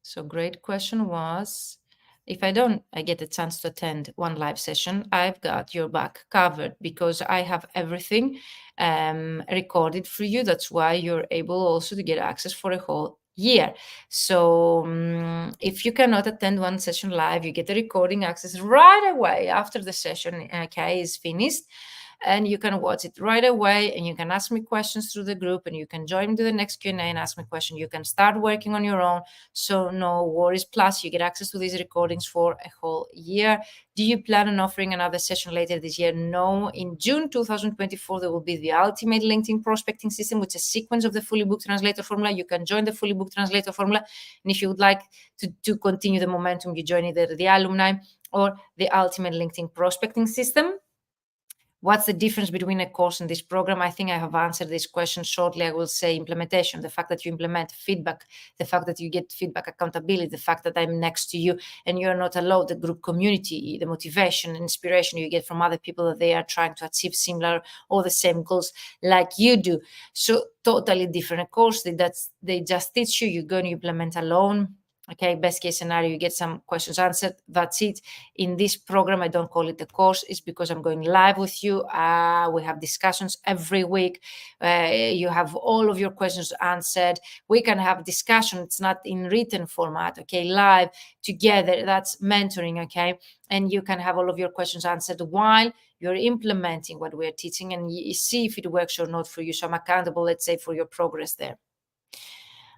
So great question was, if I get a chance to attend one live session, I've got your back covered because I have everything recorded for you. That's why you're able also to get access for a whole year. So if you cannot attend one session live, you get the recording access right away after the session, okay, is finished. And you can watch it right away, and you can ask me questions through the group, and you can join to the next Q&A and ask me questions. You can start working on your own, so no worries. Plus, you get access to these recordings for a whole year. Do you plan on offering another session later this year? No. In June 2024, there will be the Ultimate LinkedIn Prospecting System, which is a sequence of the Fully Booked Translator Formula. You can join the Fully Booked Translator Formula, and if you would like to continue the momentum, you join either the Alumni or the Ultimate LinkedIn Prospecting System. What's the difference between a course and this program? I think I have answered this question shortly. I will say implementation, the fact that you implement feedback, the fact that you get feedback accountability, the fact that I'm next to you and you're not alone, the group community, the motivation and inspiration you get from other people that they are trying to achieve similar or the same goals like you do. So totally different course. They just teach you, you go and you implement alone. Okay, best case scenario, you get some questions answered. That's it. In this program, I don't call it a course. It's because I'm going live with you. We have discussions every week. You have all of your questions answered. We can have discussion. It's not in written format, okay, live together. That's mentoring, okay? And you can have all of your questions answered while you're implementing what we're teaching, and you see if it works or not for you. So I'm accountable, let's say, for your progress there.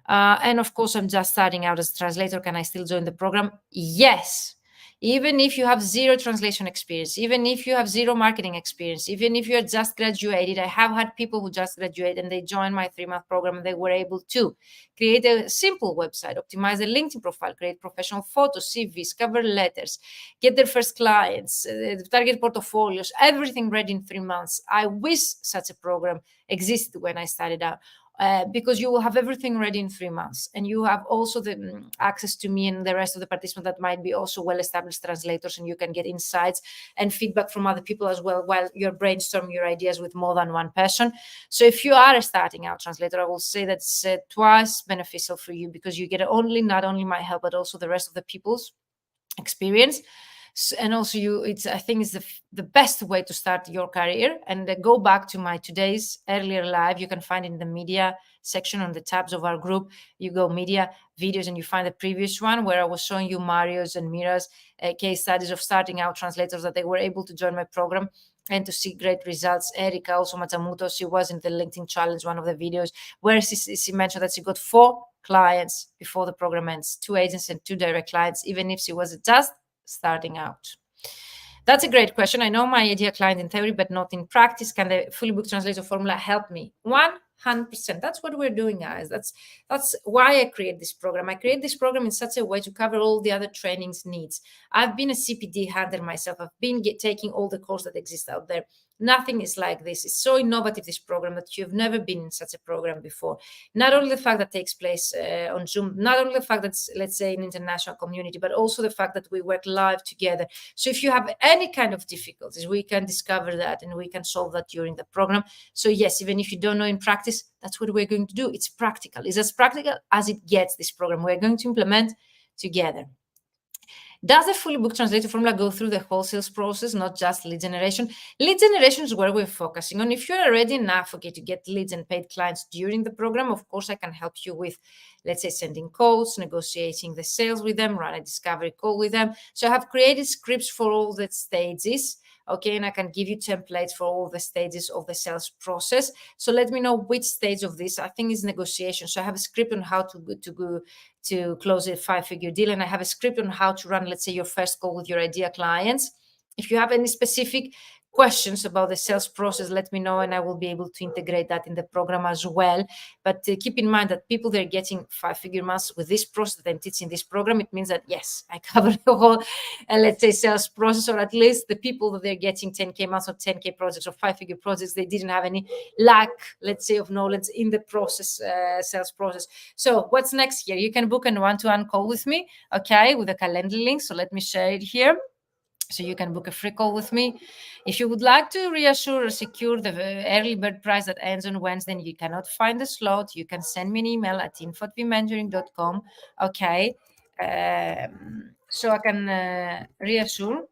And of course, I'm just starting out as a translator. Can I still join the program? Yes. Even if you have zero translation experience, even if you have zero marketing experience, even if you're just graduated, I have had people who just graduated and they joined my 3-month program and they were able to create a simple website, optimize a LinkedIn profile, create professional photos, CVs, cover letters, get their first clients, target portfolios, everything ready in 3 months. I wish such a program existed when I started out. Because you will have everything ready in 3 months, and you have also the access to me and the rest of the participants that might be also well-established translators, and you can get insights and feedback from other people as well while you're brainstorming your ideas with more than one person. So if you are a starting out translator, I will say that's twice beneficial for you, because you get not only my help but also the rest of the people's experience. And also I think it's the best way to start your career. And go back to my today's earlier live. You can find it in the media section on the tabs of our group. You go media videos and you find the previous one where I was showing you Mario's and Mira's case studies of starting out translators that they were able to join my program and to see great results. Erika, also Matsumoto, she was in the LinkedIn challenge, one of the videos, where she mentioned that she got 4 clients before the program ends, 2 agents and 2 direct clients, even if she was just starting out. That's a great question. I know my ideal client in theory, but not in practice. Can the Fully Booked Translator Formula help me? 100%. That's what we're doing, guys. That's why I create this program. I create this program in such a way to cover all the other trainings needs. I've been a CPD hunter myself. I've been taking all the courses that exist out there. Nothing is like this. It's so innovative, this program, that you've never been in such a program before. Not only the fact that takes place on Zoom, not only the fact that it's, let's say, an international community, but also the fact that we work live together. So if you have any kind of difficulties, we can discover that and we can solve that during the program. So yes, even if you don't know in practice, that's what we're going to do. It's practical. It's as practical as it gets, this program. We're going to implement together. Does the Fully Booked Translator Formula go through the whole sales process, not just lead generation? Lead generation is where we're focusing on. If you're already an advocate to get leads and paid clients during the program, of course, I can help you with, let's say, sending calls, negotiating the sales with them, run a discovery call with them. So I have created scripts for all the stages. Okay, and I can give you templates for all the stages of the sales process. So let me know which stage of this. I think is negotiation. So I have a script on how to close a 5-figure deal, and I have a script on how to run, let's say, your first call with your idea clients. If you have any specific questions about the sales process, let me know, and I will be able to integrate that in the program as well. But keep in mind that people, they're getting 5-figure months with this process that I'm teaching this program. It means that, yes, I cover the whole, let's say, sales process, or at least the people that they're getting 10K months or 10K projects or 5-figure projects, they didn't have any lack, let's say, of knowledge in the process, sales process. So what's next here? You can book a one-to-one call with me, okay, with a calendar link. So let me share it here. So you can book a free call with me. If you would like to reassure or secure the early bird price that ends on Wednesday and you cannot find the slot, you can send me an email at info@vmentoring.com. Okay. So I can reassure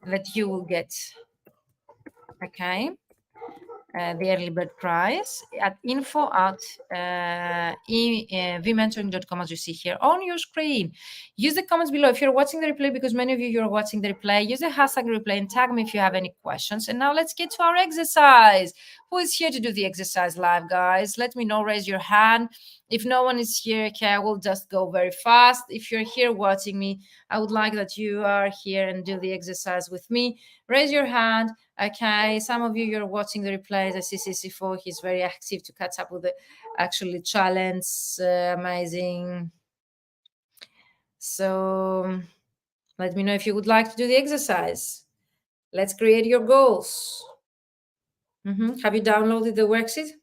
that you will get, okay, the early bird price at info@vmentoring.com, as you see here on your screen. Use the comments below if you're watching the replay, because many of you are watching the replay. Use the hashtag replay and tag me if you have any questions. And now let's get to our exercise. Who is here to do the exercise live, guys? Let me know. Raise your hand. If no one is here, okay, I will just go very fast. If you're here watching me, I would like that you are here and do the exercise with me. Raise your hand. Okay, some of you, you're watching the replays. I see CC4, he's very active to catch up with the actually challenge. Amazing. So let me know if you would like to do the exercise. Let's create your goals. Have you downloaded the worksheet?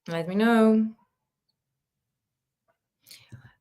Let me know.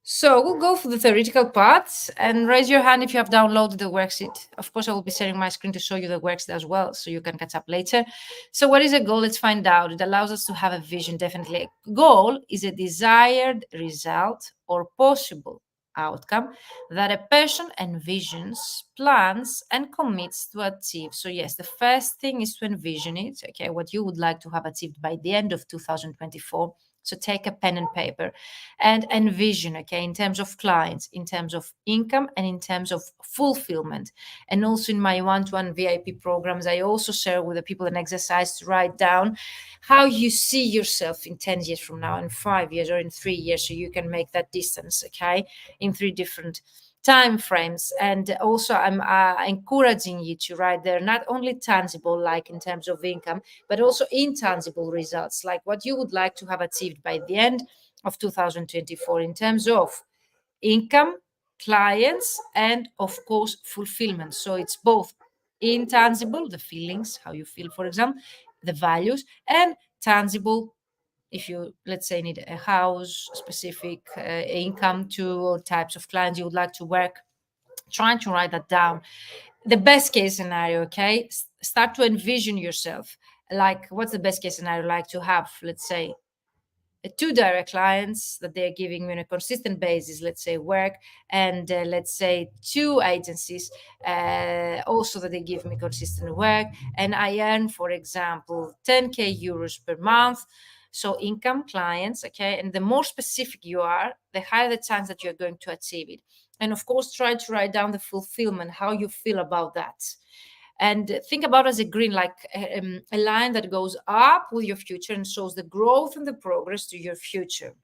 So we'll go for the theoretical parts, and raise your hand if you have downloaded the worksheet. Of course, I will be sharing my screen to show you the worksheet as well, so you can catch up later. So what is a goal? Let's find out. It allows us to have a vision, definitely. A goal is a desired result or possible outcome that a person envisions, plans, and commits to achieve. So yes, the first thing is to envision it, okay, what you would like to have achieved by the end of 2024. So take a pen and paper and envision, okay, in terms of clients, in terms of income, and in terms of fulfillment. And also in my one-to-one VIP programs, I also share with the people an exercise to write down how you see yourself in 10 years from now, in 5 years, or in 3 years, so you can make that distance, okay, in 3 different time frames. And also I'm encouraging you to write there not only tangible, like in terms of income, but also intangible results, like what you would like to have achieved by the end of 2024 in terms of income, clients, and of course fulfillment. So it's both intangible, the feelings, how you feel, for example, the values, and tangible, if you, let's say, need a house, specific income, to types of clients you would like to work. Trying to write that down. The best case scenario, okay, start to envision yourself, like what's the best case scenario, like to have, let's say, 2 direct clients that they're giving me on a consistent basis, let's say, work, and let's say 2 agencies also that they give me consistent work, and I earn, for example, 10K euros per month. So income, clients, okay, and the more specific you are, the higher the chance that you're going to achieve it. And of course, try to write down the fulfillment, how you feel about that. And think about it as a green, like a line that goes up with your future and shows the growth and the progress to your future.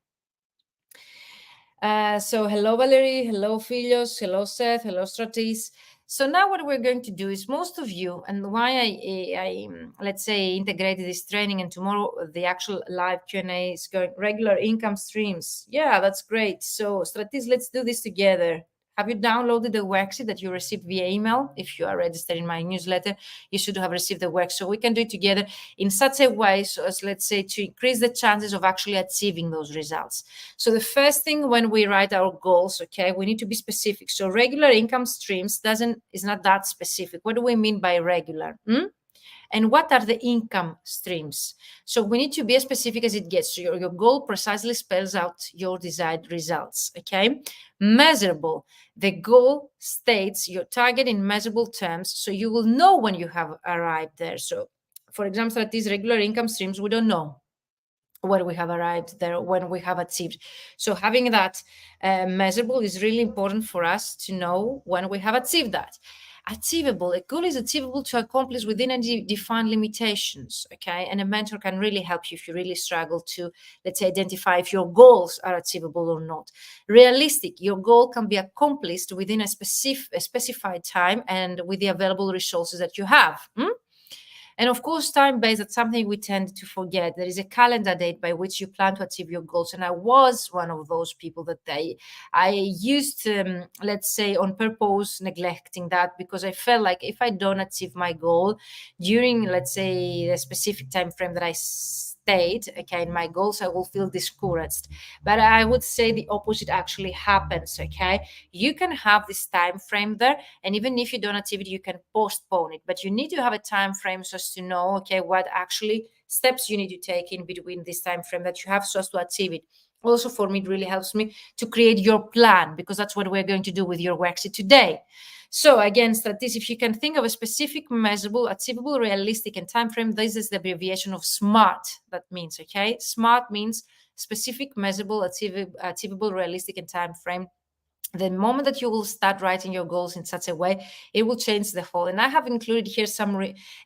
So hello, Valerie. Hello, Filios. Hello, Seth. Hello, Stratis. So now what we're going to do is, most of you, and why I let's say integrated this training, and tomorrow the actual live Q&A is going regular income streams. Yeah, that's great. So Stratis, let's do this together. Have you downloaded the worksheet that you received via email? If you are registered in my newsletter, you should have received the worksheet. So we can do it together in such a way so as, let's say, to increase the chances of actually achieving those results. So the first thing when we write our goals, okay, we need to be specific. So regular income streams is not that specific. What do we mean by regular? And what are the income streams? So we need to be as specific as it gets. So your goal precisely spells out your desired results, okay? Measurable. The goal states your target in measurable terms, so you will know when you have arrived there. So, for example, at these regular income streams, we don't know when we have arrived there, when we have achieved. So having that measurable is really important for us to know when we have achieved that. Achievable, a goal is achievable to accomplish within any defined limitations, okay? And a mentor can really help you if you really struggle to, let's say, identify if your goals are achievable or not. Realistic, your goal can be accomplished within a specified time and with the available resources that you have. And of course, time-based, that's something we tend to forget. There is a calendar date by which you plan to achieve your goals. And I was one of those people that I used, let's say, on purpose, neglecting that, because I felt like if I don't achieve my goal during, let's say, a specific time frame that I state, okay, in my goals, I will feel discouraged. But I would say the opposite actually happens, okay? You can have this time frame there, and even if you don't achieve it, you can postpone it. But you need to have a time frame so as to know, okay, what actually steps you need to take in between this time frame that you have so as to achieve it. Also, for me, it really helps me to create your plan, because that's what we're going to do with your worksheet today. So again, this, if you can think of a specific, measurable, achievable, realistic, and time frame, this is the abbreviation of SMART. That means, okay, SMART means specific, measurable, achievable, realistic, and time frame. The moment that you will start writing your goals in such a way, it will change the whole. And I have included here some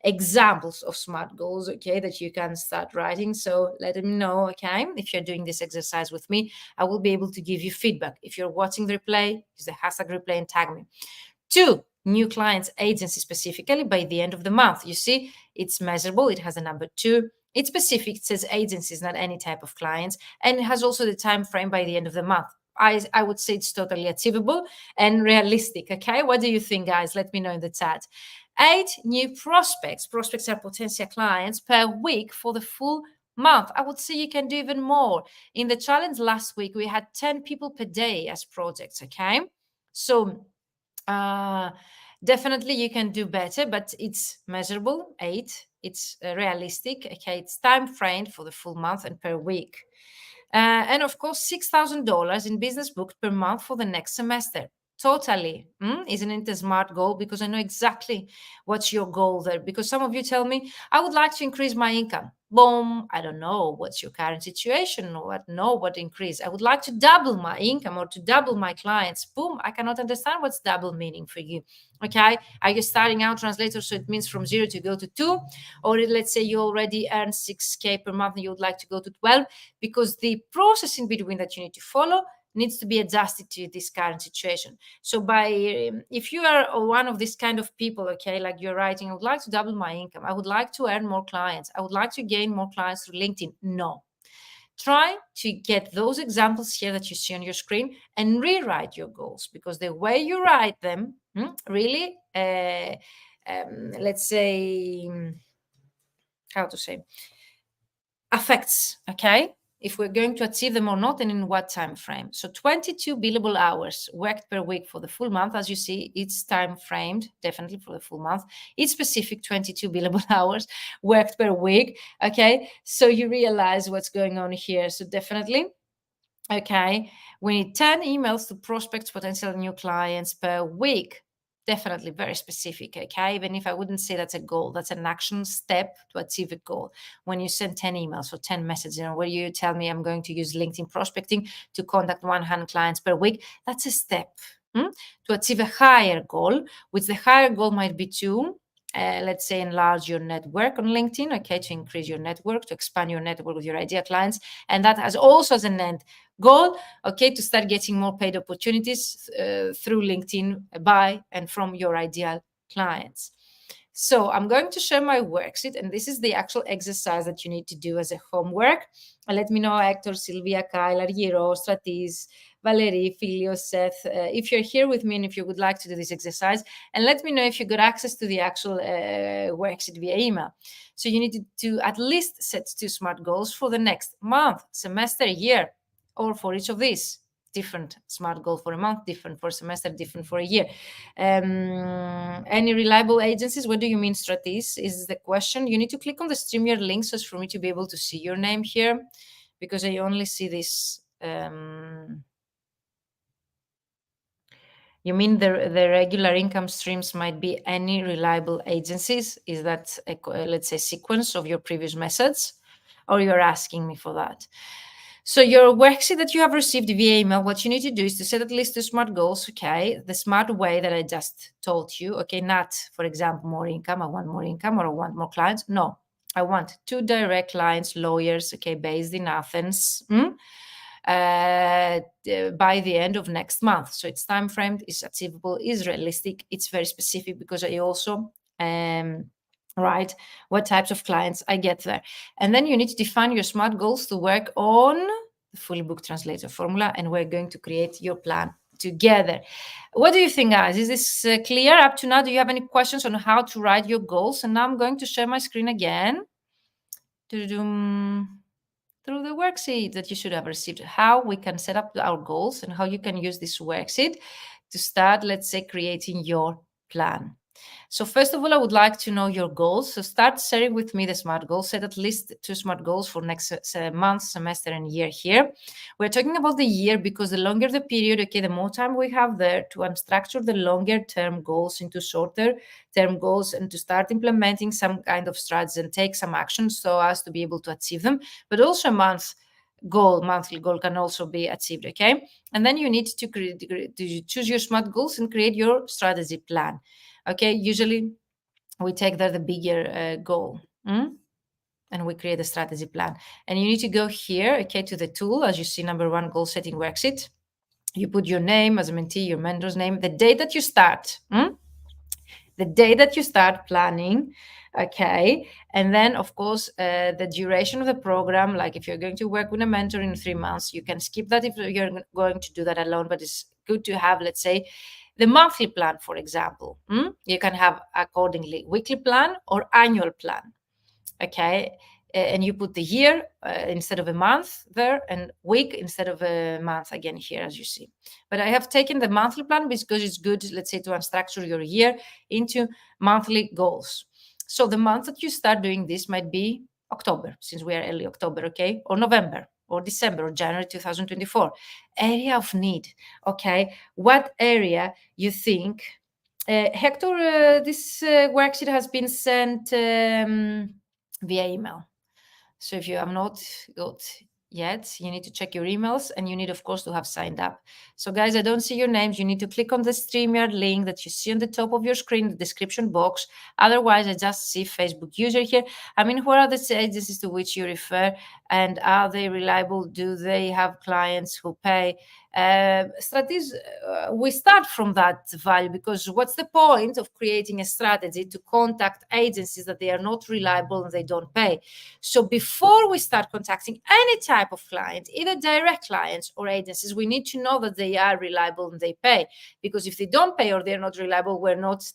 examples of SMART goals, okay, that you can start writing. So let me know, okay, if you're doing this exercise with me, I will be able to give you feedback. If you're watching the replay, use the hashtag replay and tag me. 2, new clients agency specifically by the end of the month. You see, it's measurable. It has a number 2. It's specific. It says agencies, not any type of clients. And it has also the time frame by the end of the month. I would say it's totally achievable and realistic. Okay, what do you think, guys? Let me know in the chat. 8, new prospects. Prospects are potential clients per week for the full month. I would say you can do even more. In the challenge last week, we had 10 people per day as projects. Okay, so definitely you can do better, but it's measurable. 8, it's realistic. Okay, it's time framed for the full month and per week. And of course, $6,000 in business booked per month for the next semester. Totally. Isn't it a smart goal? Because I know exactly what's your goal there. Because some of you tell me, I would like to increase my income. Boom. I don't know what's your current situation or what increase. I would like to double my income or to double my clients. Boom. I cannot understand what's double meaning for you. Okay. Are you starting out translator? So it means from 0 to go to 2, or let's say you already earn 6K per month and you would like to go to 12, because the process in between that you need to follow needs to be adjusted to this current situation. So if you are one of these kind of people, okay, like you're writing, I would like to double my income, I would like to earn more clients, I would like to gain more clients through LinkedIn. No. Try to get those examples here that you see on your screen and rewrite your goals, because the way you write them really, let's say, how to say, affects, okay, if we're going to achieve them or not, and in what time frame. So 22 billable hours worked per week for the full month. As you see, it's time framed definitely for the full month. It's specific 22 billable hours worked per week. Okay, so you realize what's going on here. So definitely, okay, we need 10 emails to prospects, potential new clients per week. Definitely very specific, okay? Even if I wouldn't say that's a goal, that's an action step to achieve a goal. When you send 10 emails or 10 messages, where you tell me I'm going to use LinkedIn prospecting to contact 100 clients per week, that's a step to achieve a higher goal, which the higher goal might be to, let's say, enlarge your network on LinkedIn, okay, to increase your network, to expand your network with your ideal clients. And that has also as an end goal, okay, to start getting more paid opportunities through LinkedIn by and from your ideal clients. So I'm going to share my worksheet, and this is the actual exercise that you need to do as a homework. And let me know, Hector, Sylvia, Kyle, Argiro, Stratis, Valerie, Filio, Seth, if you're here with me and if you would like to do this exercise. And let me know if you got access to the actual worksheet via email. So you need to at least set 2 SMART goals for the next month, semester, year, or for each of these. different SMART goal for a month, different for a semester, different for a year. Any reliable agencies? What do you mean, strategies? Is the question. You need to click on the StreamYard link so for me to be able to see your name here, because I only see this. You mean the regular income streams might be any reliable agencies? Is that let's say sequence of your previous methods, or you're asking me for that? So your worksheet that you have received via email, what you need to do is to set at least 2 SMART goals, okay? The SMART way that I just told you, okay? Not, for example, more income, I want more income, or I want more clients. No, I want 2 direct clients, lawyers, okay, based in Athens, by the end of next month. So it's time framed, it's achievable, is realistic, it's very specific, because I also right what types of clients I get there. And then you need to define your SMART goals to work on the Fully Booked Translator Formula, and we're going to create your plan together. What do you think, guys? Is this clear up to now? Do you have any questions on how to write your goals? And now I'm going to share my screen again through the worksheet that you should have received, how we can set up our goals and how you can use this worksheet to start, let's say, creating your plan. So first of all, I would like to know your goals. So start sharing with me the SMART goals. Set at least 2 SMART goals for next month, semester, and year here. We're talking about the year because the longer the period, okay, the more time we have there to unstructure the longer term goals into shorter term goals and to start implementing some kind of strategy and take some action so as to be able to achieve them. But also a monthly goal can also be achieved, okay? And then you need to choose your SMART goals and create your strategy plan. Okay, usually we take there the bigger goal and we create a strategy plan. And you need to go here, okay, to the tool, as you see, number 1, goal setting worksheet. You put your name as a mentee, your mentor's name, the day that you start, the day that you start planning, okay? And then, of course, the duration of the program, like if you're going to work with a mentor in 3 months, you can skip that if you're going to do that alone, but it's good to have, let's say, the monthly plan, for example. You can have accordingly weekly plan or annual plan, okay? And you put the year instead of a month there, and week instead of a month again here, as you see. But I have taken the monthly plan because it's good, let's say, to unstructure your year into monthly goals. So the month that you start doing this might be October, since we are early October, okay? Or November, or December, or January 2024. Area of need, okay? What area you think? Hector, this worksheet has been sent via email. So if you have not got yet, you need to check your emails, and you need, of course, to have signed up. So guys, I don't see your names. You need to click on the StreamYard link that you see on the top of your screen, the description box. Otherwise, I just see Facebook user here. I mean, what are the agencies to which you refer, and are they reliable? Do they have clients who pay? Strategies, we start from that value, because what's the point of creating a strategy to contact agencies that they are not reliable and they don't pay? So before we start contacting any type of client, either direct clients or agencies, we need to know that they are reliable and they pay. Because if they don't pay or they're not reliable,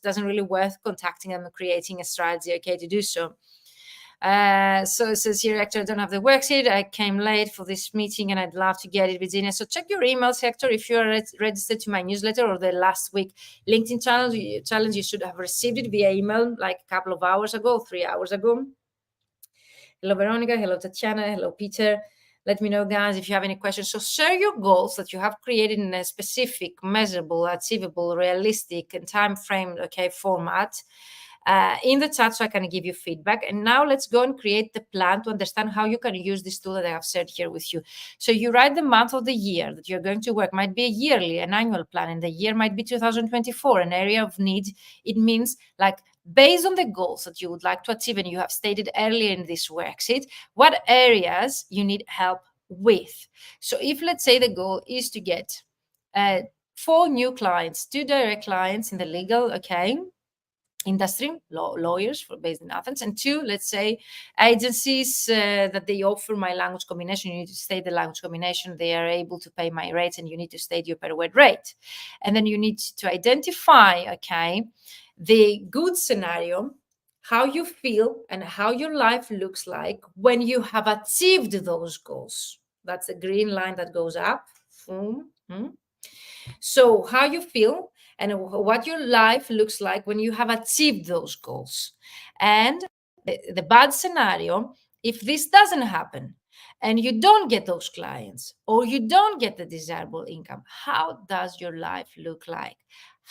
doesn't really worth contacting them and creating a strategy, okay, to do so. So it says here, Hector, I don't have the worksheet. I came late for this meeting and I'd love to get it, Virginia. So check your emails, Hector. If you are registered to my newsletter or the last week LinkedIn challenge, you should have received it via email like a couple of hours ago, 3 hours ago. Hello, Veronica. Hello, Tatiana. Hello, Peter. Let me know, guys, if you have any questions. So share your goals that you have created in a specific, measurable, achievable, realistic, and time frame, okay, format in the chat so I can give you feedback. And now let's go and create the plan to understand how you can use this tool that I have shared here with you. So you write the month of the year that you're going to work. Might be a yearly, an annual plan, and the year might be 2024, an area of need. It means like based on the goals that you would like to achieve, and you have stated earlier in this worksheet, what areas you need help with. So if, let's say, the goal is to get 4 new clients, 2 direct clients in the legal, okay, industry, lawyers based in Athens, and 2, let's say, agencies that they offer my language combination. You need to state the language combination. They are able to pay my rates, and you need to state your per word rate. And then you need to identify, okay, the good scenario, how you feel and how your life looks like when you have achieved those goals. That's the green line that goes up. So how you feel and what your life looks like when you have achieved those goals. And the bad scenario, if this doesn't happen and you don't get those clients or you don't get the desirable income, how does your life look like?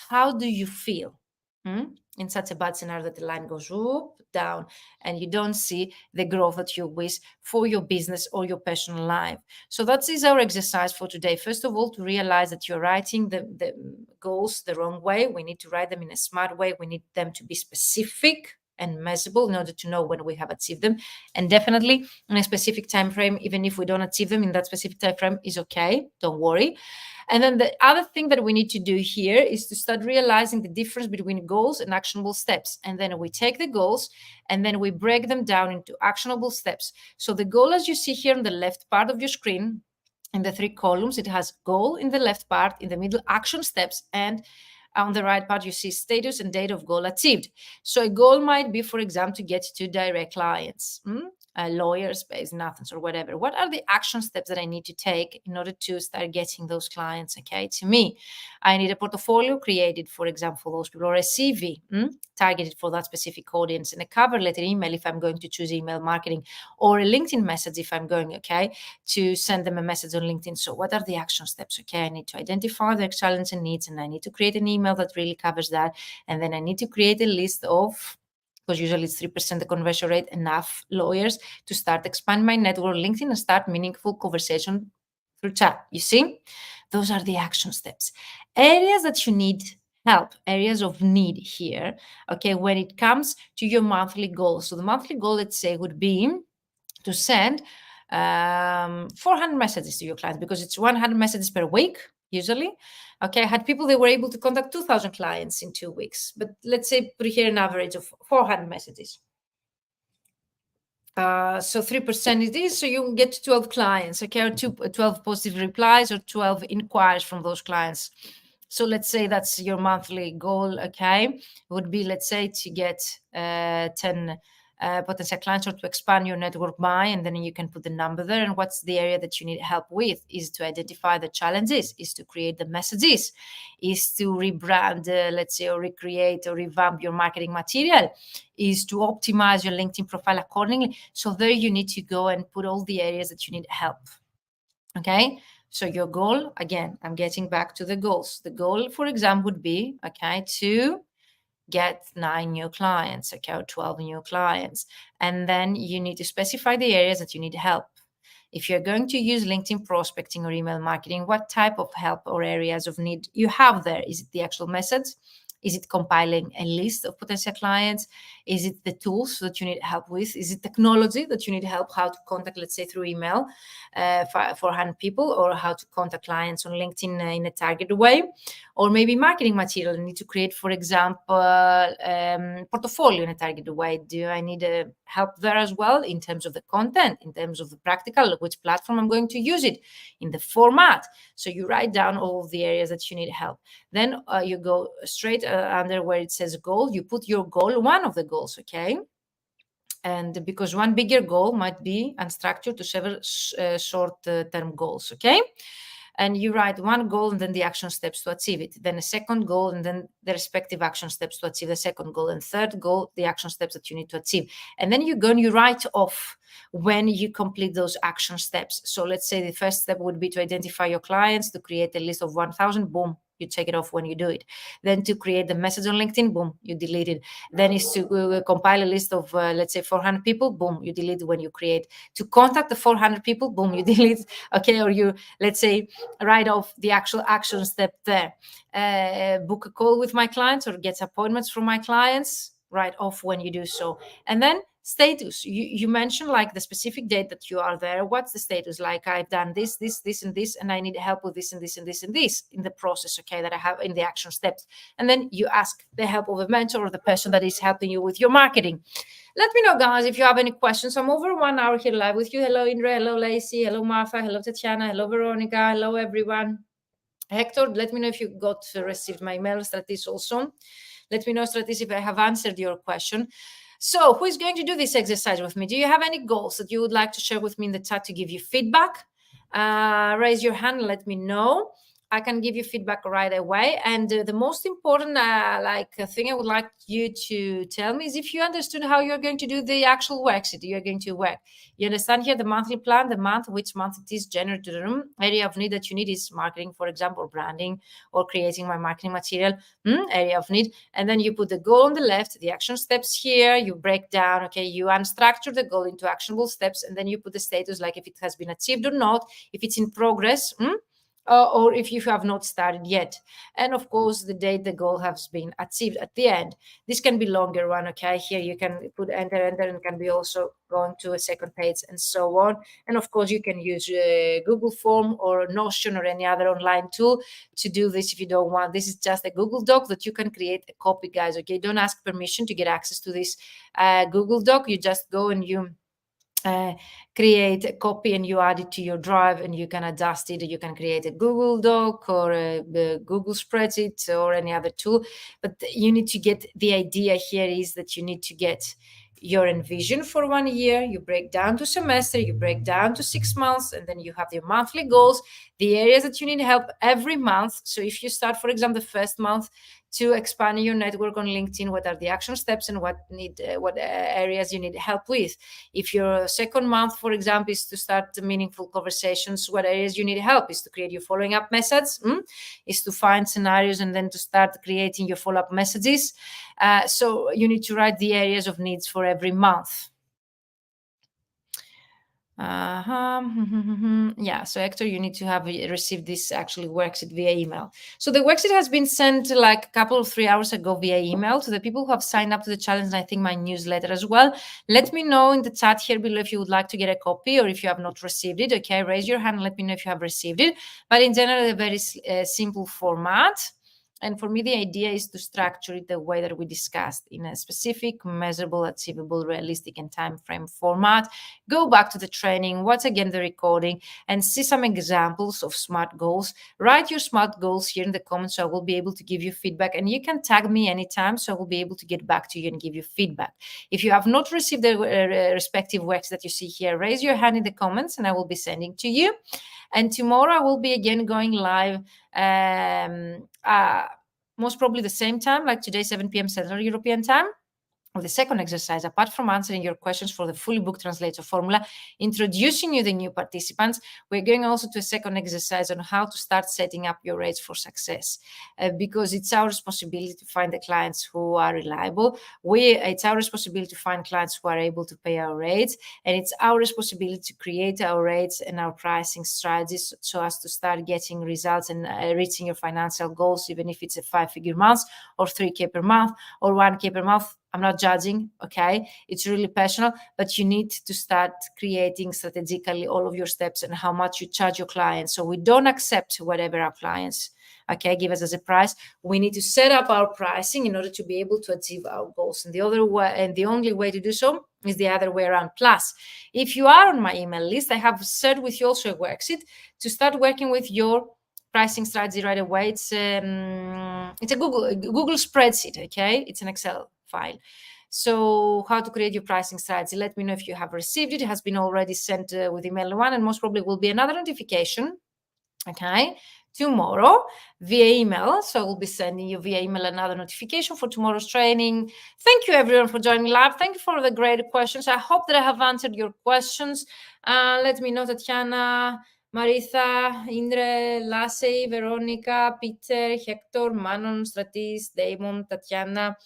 How do you feel? In such a bad scenario that the line goes whoop, down and you don't see the growth that you wish for your business or your personal life. So that is our exercise for today. First of all, to realize that you're writing the goals the wrong way. We need to write them in a smart way. We need them to be specific and measurable in order to know when we have achieved them, and definitely in a specific time frame. Even if we don't achieve them in that specific time frame, is okay, don't worry. And then the other thing that we need to do here is to start realizing the difference between goals and actionable steps. And then we take the goals and then we break them down into actionable steps. So the goal, as you see here on the left part of your screen, in the 3 columns, it has goal in the left part, in the middle, action steps, and on the right part, you see status and date of goal achieved. So a goal might be, for example, to get 2 direct clients, lawyers based in Athens or whatever. What are the action steps that I need to take in order to start getting those clients? Okay, to me, I need a portfolio created, for example, for those people, or a CV targeted for that specific audience, and a cover letter email if I'm going to choose email marketing, or a LinkedIn message if I'm going, to send them a message on LinkedIn. So what are the action steps? Okay, I need to identify their challenges and needs, and I need to create an email that really covers that. And then I need to create a list of, because usually it's 3% the conversion rate, enough lawyers to start expand my network LinkedIn and start meaningful conversation through chat. You see, those are the action steps. Areas that you need help, areas of need here, okay, when it comes to your monthly goal. So the monthly goal, let's say, would be to send 400 messages to your clients, because it's 100 messages per week usually. Okay, I had people that were able to contact 2,000 clients in 2 weeks, but let's say put here an average of 400 messages. So 3% is this, so you get 12 clients, okay, or 12 positive replies or 12 inquiries from those clients. So let's say that's your monthly goal, okay? It would be, let's say, to get 10 potential clients, or to expand your network by, and then you can put the number there. And what's the area that you need help with? Is to identify the challenges, is to create the messages, is to rebrand, let's say, or recreate or revamp your marketing material, is to optimize your LinkedIn profile accordingly. So there you need to go and put all the areas that you need help. Okay, so your goal, again, I'm getting back to the goals. The goal, for example, would be, okay, to get 9 new clients, okay, or 12 new clients. And then you need to specify the areas that you need help. If you're going to use LinkedIn prospecting or email marketing, what type of help or areas of need you have there? Is it the actual methods? Is it compiling a list of potential clients? Is it the tools that you need help with? Is it technology that you need help, how to contact, let's say, through email 400 people, or how to contact clients on LinkedIn in a targeted way? Or maybe marketing material you need to create, for example, portfolio in a targeted way. Do I need help there as well in terms of the content, in terms of the practical, which platform I'm going to use it, in the format? So you write down all of the areas that you need help. Then you go straight under where it says goal, you put your goal, one of the goals, okay? And because one bigger goal might be unstructured to several short-term goals, okay? And you write one goal and then the action steps to achieve it, then a second goal and then the respective action steps to achieve the second goal, and third goal, the action steps that you need to achieve. And then you go and you write off when you complete those action steps. So let's say the first step would be to identify your clients, to create a list of 1,000, boom, you take it off when you do it. Then to create the message on LinkedIn, boom, you delete it. Then is to compile a list of, let's say, 400 people, boom, you delete when you create. To contact the 400 people, boom, you delete, okay, or you, let's say, write off the actual action step there. Book a call with my clients or get appointments from my clients, write off when you do so. And then status, you mentioned like the specific date that you are there. What's the status? Like, I've done this, and this, and I need help with this and this and this and this in the process, okay, that I have in the action steps. And then you ask the help of a mentor or the person that is helping you with your marketing. Let me know, guys, if you have any questions. I'm over 1 hour here live with you. Hello, Indra. Hello, Lacey. Hello, Martha. Hello, Tatiana. Hello, Veronica. Hello, everyone. Hector, let me know if you received my email. Stratis also. Let me know, Stratis, if I have answered your question. So who is going to do this exercise with me? Do you have any goals that you would like to share with me in the chat to give you feedback? Raise your hand and let me know. I can give you feedback right away. And the most important thing I would like you to tell me is if you understood how you're going to do the actual worksheet you're going to work. You understand here the monthly plan, the month, which month it is, January to the room. Area of need that you need is marketing, for example, branding, or creating my marketing material. Area of need. And then you put the goal on the left, the action steps here, you break down, okay, you unstructure the goal into actionable steps, and then you put the status, like if it has been achieved or not, if it's in progress, or if you have not started yet, and of course the date the goal has been achieved at the end. This can be longer one, okay, here you can put enter, and can be also going to a second page and so on. And of course you can use Google Form or Notion or any other online tool to do this if you don't want. This is just a Google Doc that you can create a copy, guys, okay? Don't ask permission to get access to this Google Doc. You just go and you create a copy and you add it to your drive, and you can adjust it. You can create a Google Doc or a Google spreadsheet or any other tool. But you need to get the idea here is that you need to get your envision for 1 year, you break down to semester, you break down to 6 months, and then you have your monthly goals, the areas that you need help every month. So if you start, for example, the first month to expand your network on LinkedIn, what are the action steps and what areas you need help with? If your second month, for example, is to start meaningful conversations, what areas you need help? Is to create your following up message, is to find scenarios and then to start creating your follow-up messages. So you need to write the areas of needs for every month. Yeah, so Hector, you need to have received this actually worksheet via email. So the worksheet has been sent like a couple of 3 hours ago via email to the people who have signed up to the challenge, and I think my newsletter as well. Let me know in the chat here below if you would like to get a copy or if you have not received it. Okay, raise your hand and let me know if you have received it. But in general, a very simple format. And for me, the idea is to structure it the way that we discussed, in a specific, measurable, achievable, realistic, and time frame format. Go back to the training, watch again the recording, and see some examples of SMART goals. Write your SMART goals here in the comments so I will be able to give you feedback. And you can tag me anytime so I will be able to get back to you and give you feedback. If you have not received the respective works that you see here, raise your hand in the comments and I will be sending to you. And tomorrow I will be again going live, most probably the same time, like today, 7 p.m. Central European time. With the second exercise, apart from answering your questions for the Fully Booked Translator Formula, introducing you the new participants, we're going also to a second exercise on how to start setting up your rates for success, because it's our responsibility to find the clients who are reliable. It's our responsibility to find clients who are able to pay our rates, and it's our responsibility to create our rates and our pricing strategies so as to start getting results and reaching your financial goals, even if it's a 5-figure month or 3K per month or 1K per month. I'm not judging, okay? It's really personal, but you need to start creating strategically all of your steps and how much you charge your clients. So we don't accept whatever our clients, okay, give us as a price. We need to set up our pricing in order to be able to achieve our goals. And the other way, and the only way to do so is the other way around. Plus, if you are on my email list, I have shared with you also a worksheet to start working with your pricing strategy right away. It's a Google spreadsheet, okay? It's an Excel file. So how to create your pricing strategy? Let me know if you have received it. It has been already sent with email one, and most probably will be another notification, okay, tomorrow via email. So I will be sending you via email another notification for tomorrow's training. Thank you everyone for joining live. Thank you for the great questions. I hope that I have answered your questions. Let me know, Tatiana, Maritha, Indre, Lasse, Veronica, Peter, Hector, Manon, Stratis, Damon, Tatiana,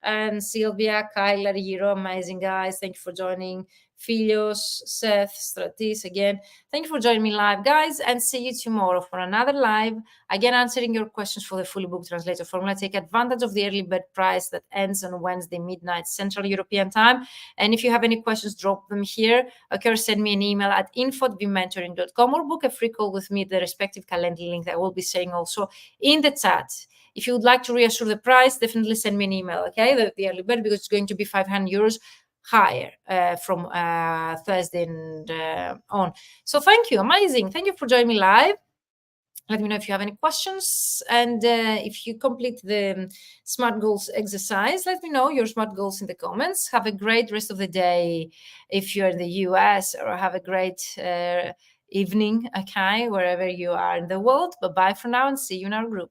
and Sylvia, Kyla, Hiro. Amazing guys. Thank you for joining. Philios, Seth, Stratis again. Thank you for joining me live, guys, and see you tomorrow for another live. Again, answering your questions for the Fully Booked Translator Formula. Take advantage of the early bird price that ends on Wednesday, midnight Central European time. And if you have any questions, drop them here. Okay, or send me an email at info@vmentoring.com or book a free call with me at the respective calendar link that I will be sharing also in the chat. If you would like to reassure the price, definitely send me an email, okay, the early bird, because it's going to be 500 euros higher from Thursday and on. So thank you. Amazing. Thank you for joining me live. Let me know if you have any questions. And if you complete the SMART goals exercise, let me know your SMART goals in the comments. Have a great rest of the day if you're in the US, or have a great evening, okay, wherever you are in the world. Bye-bye for now and see you in our group.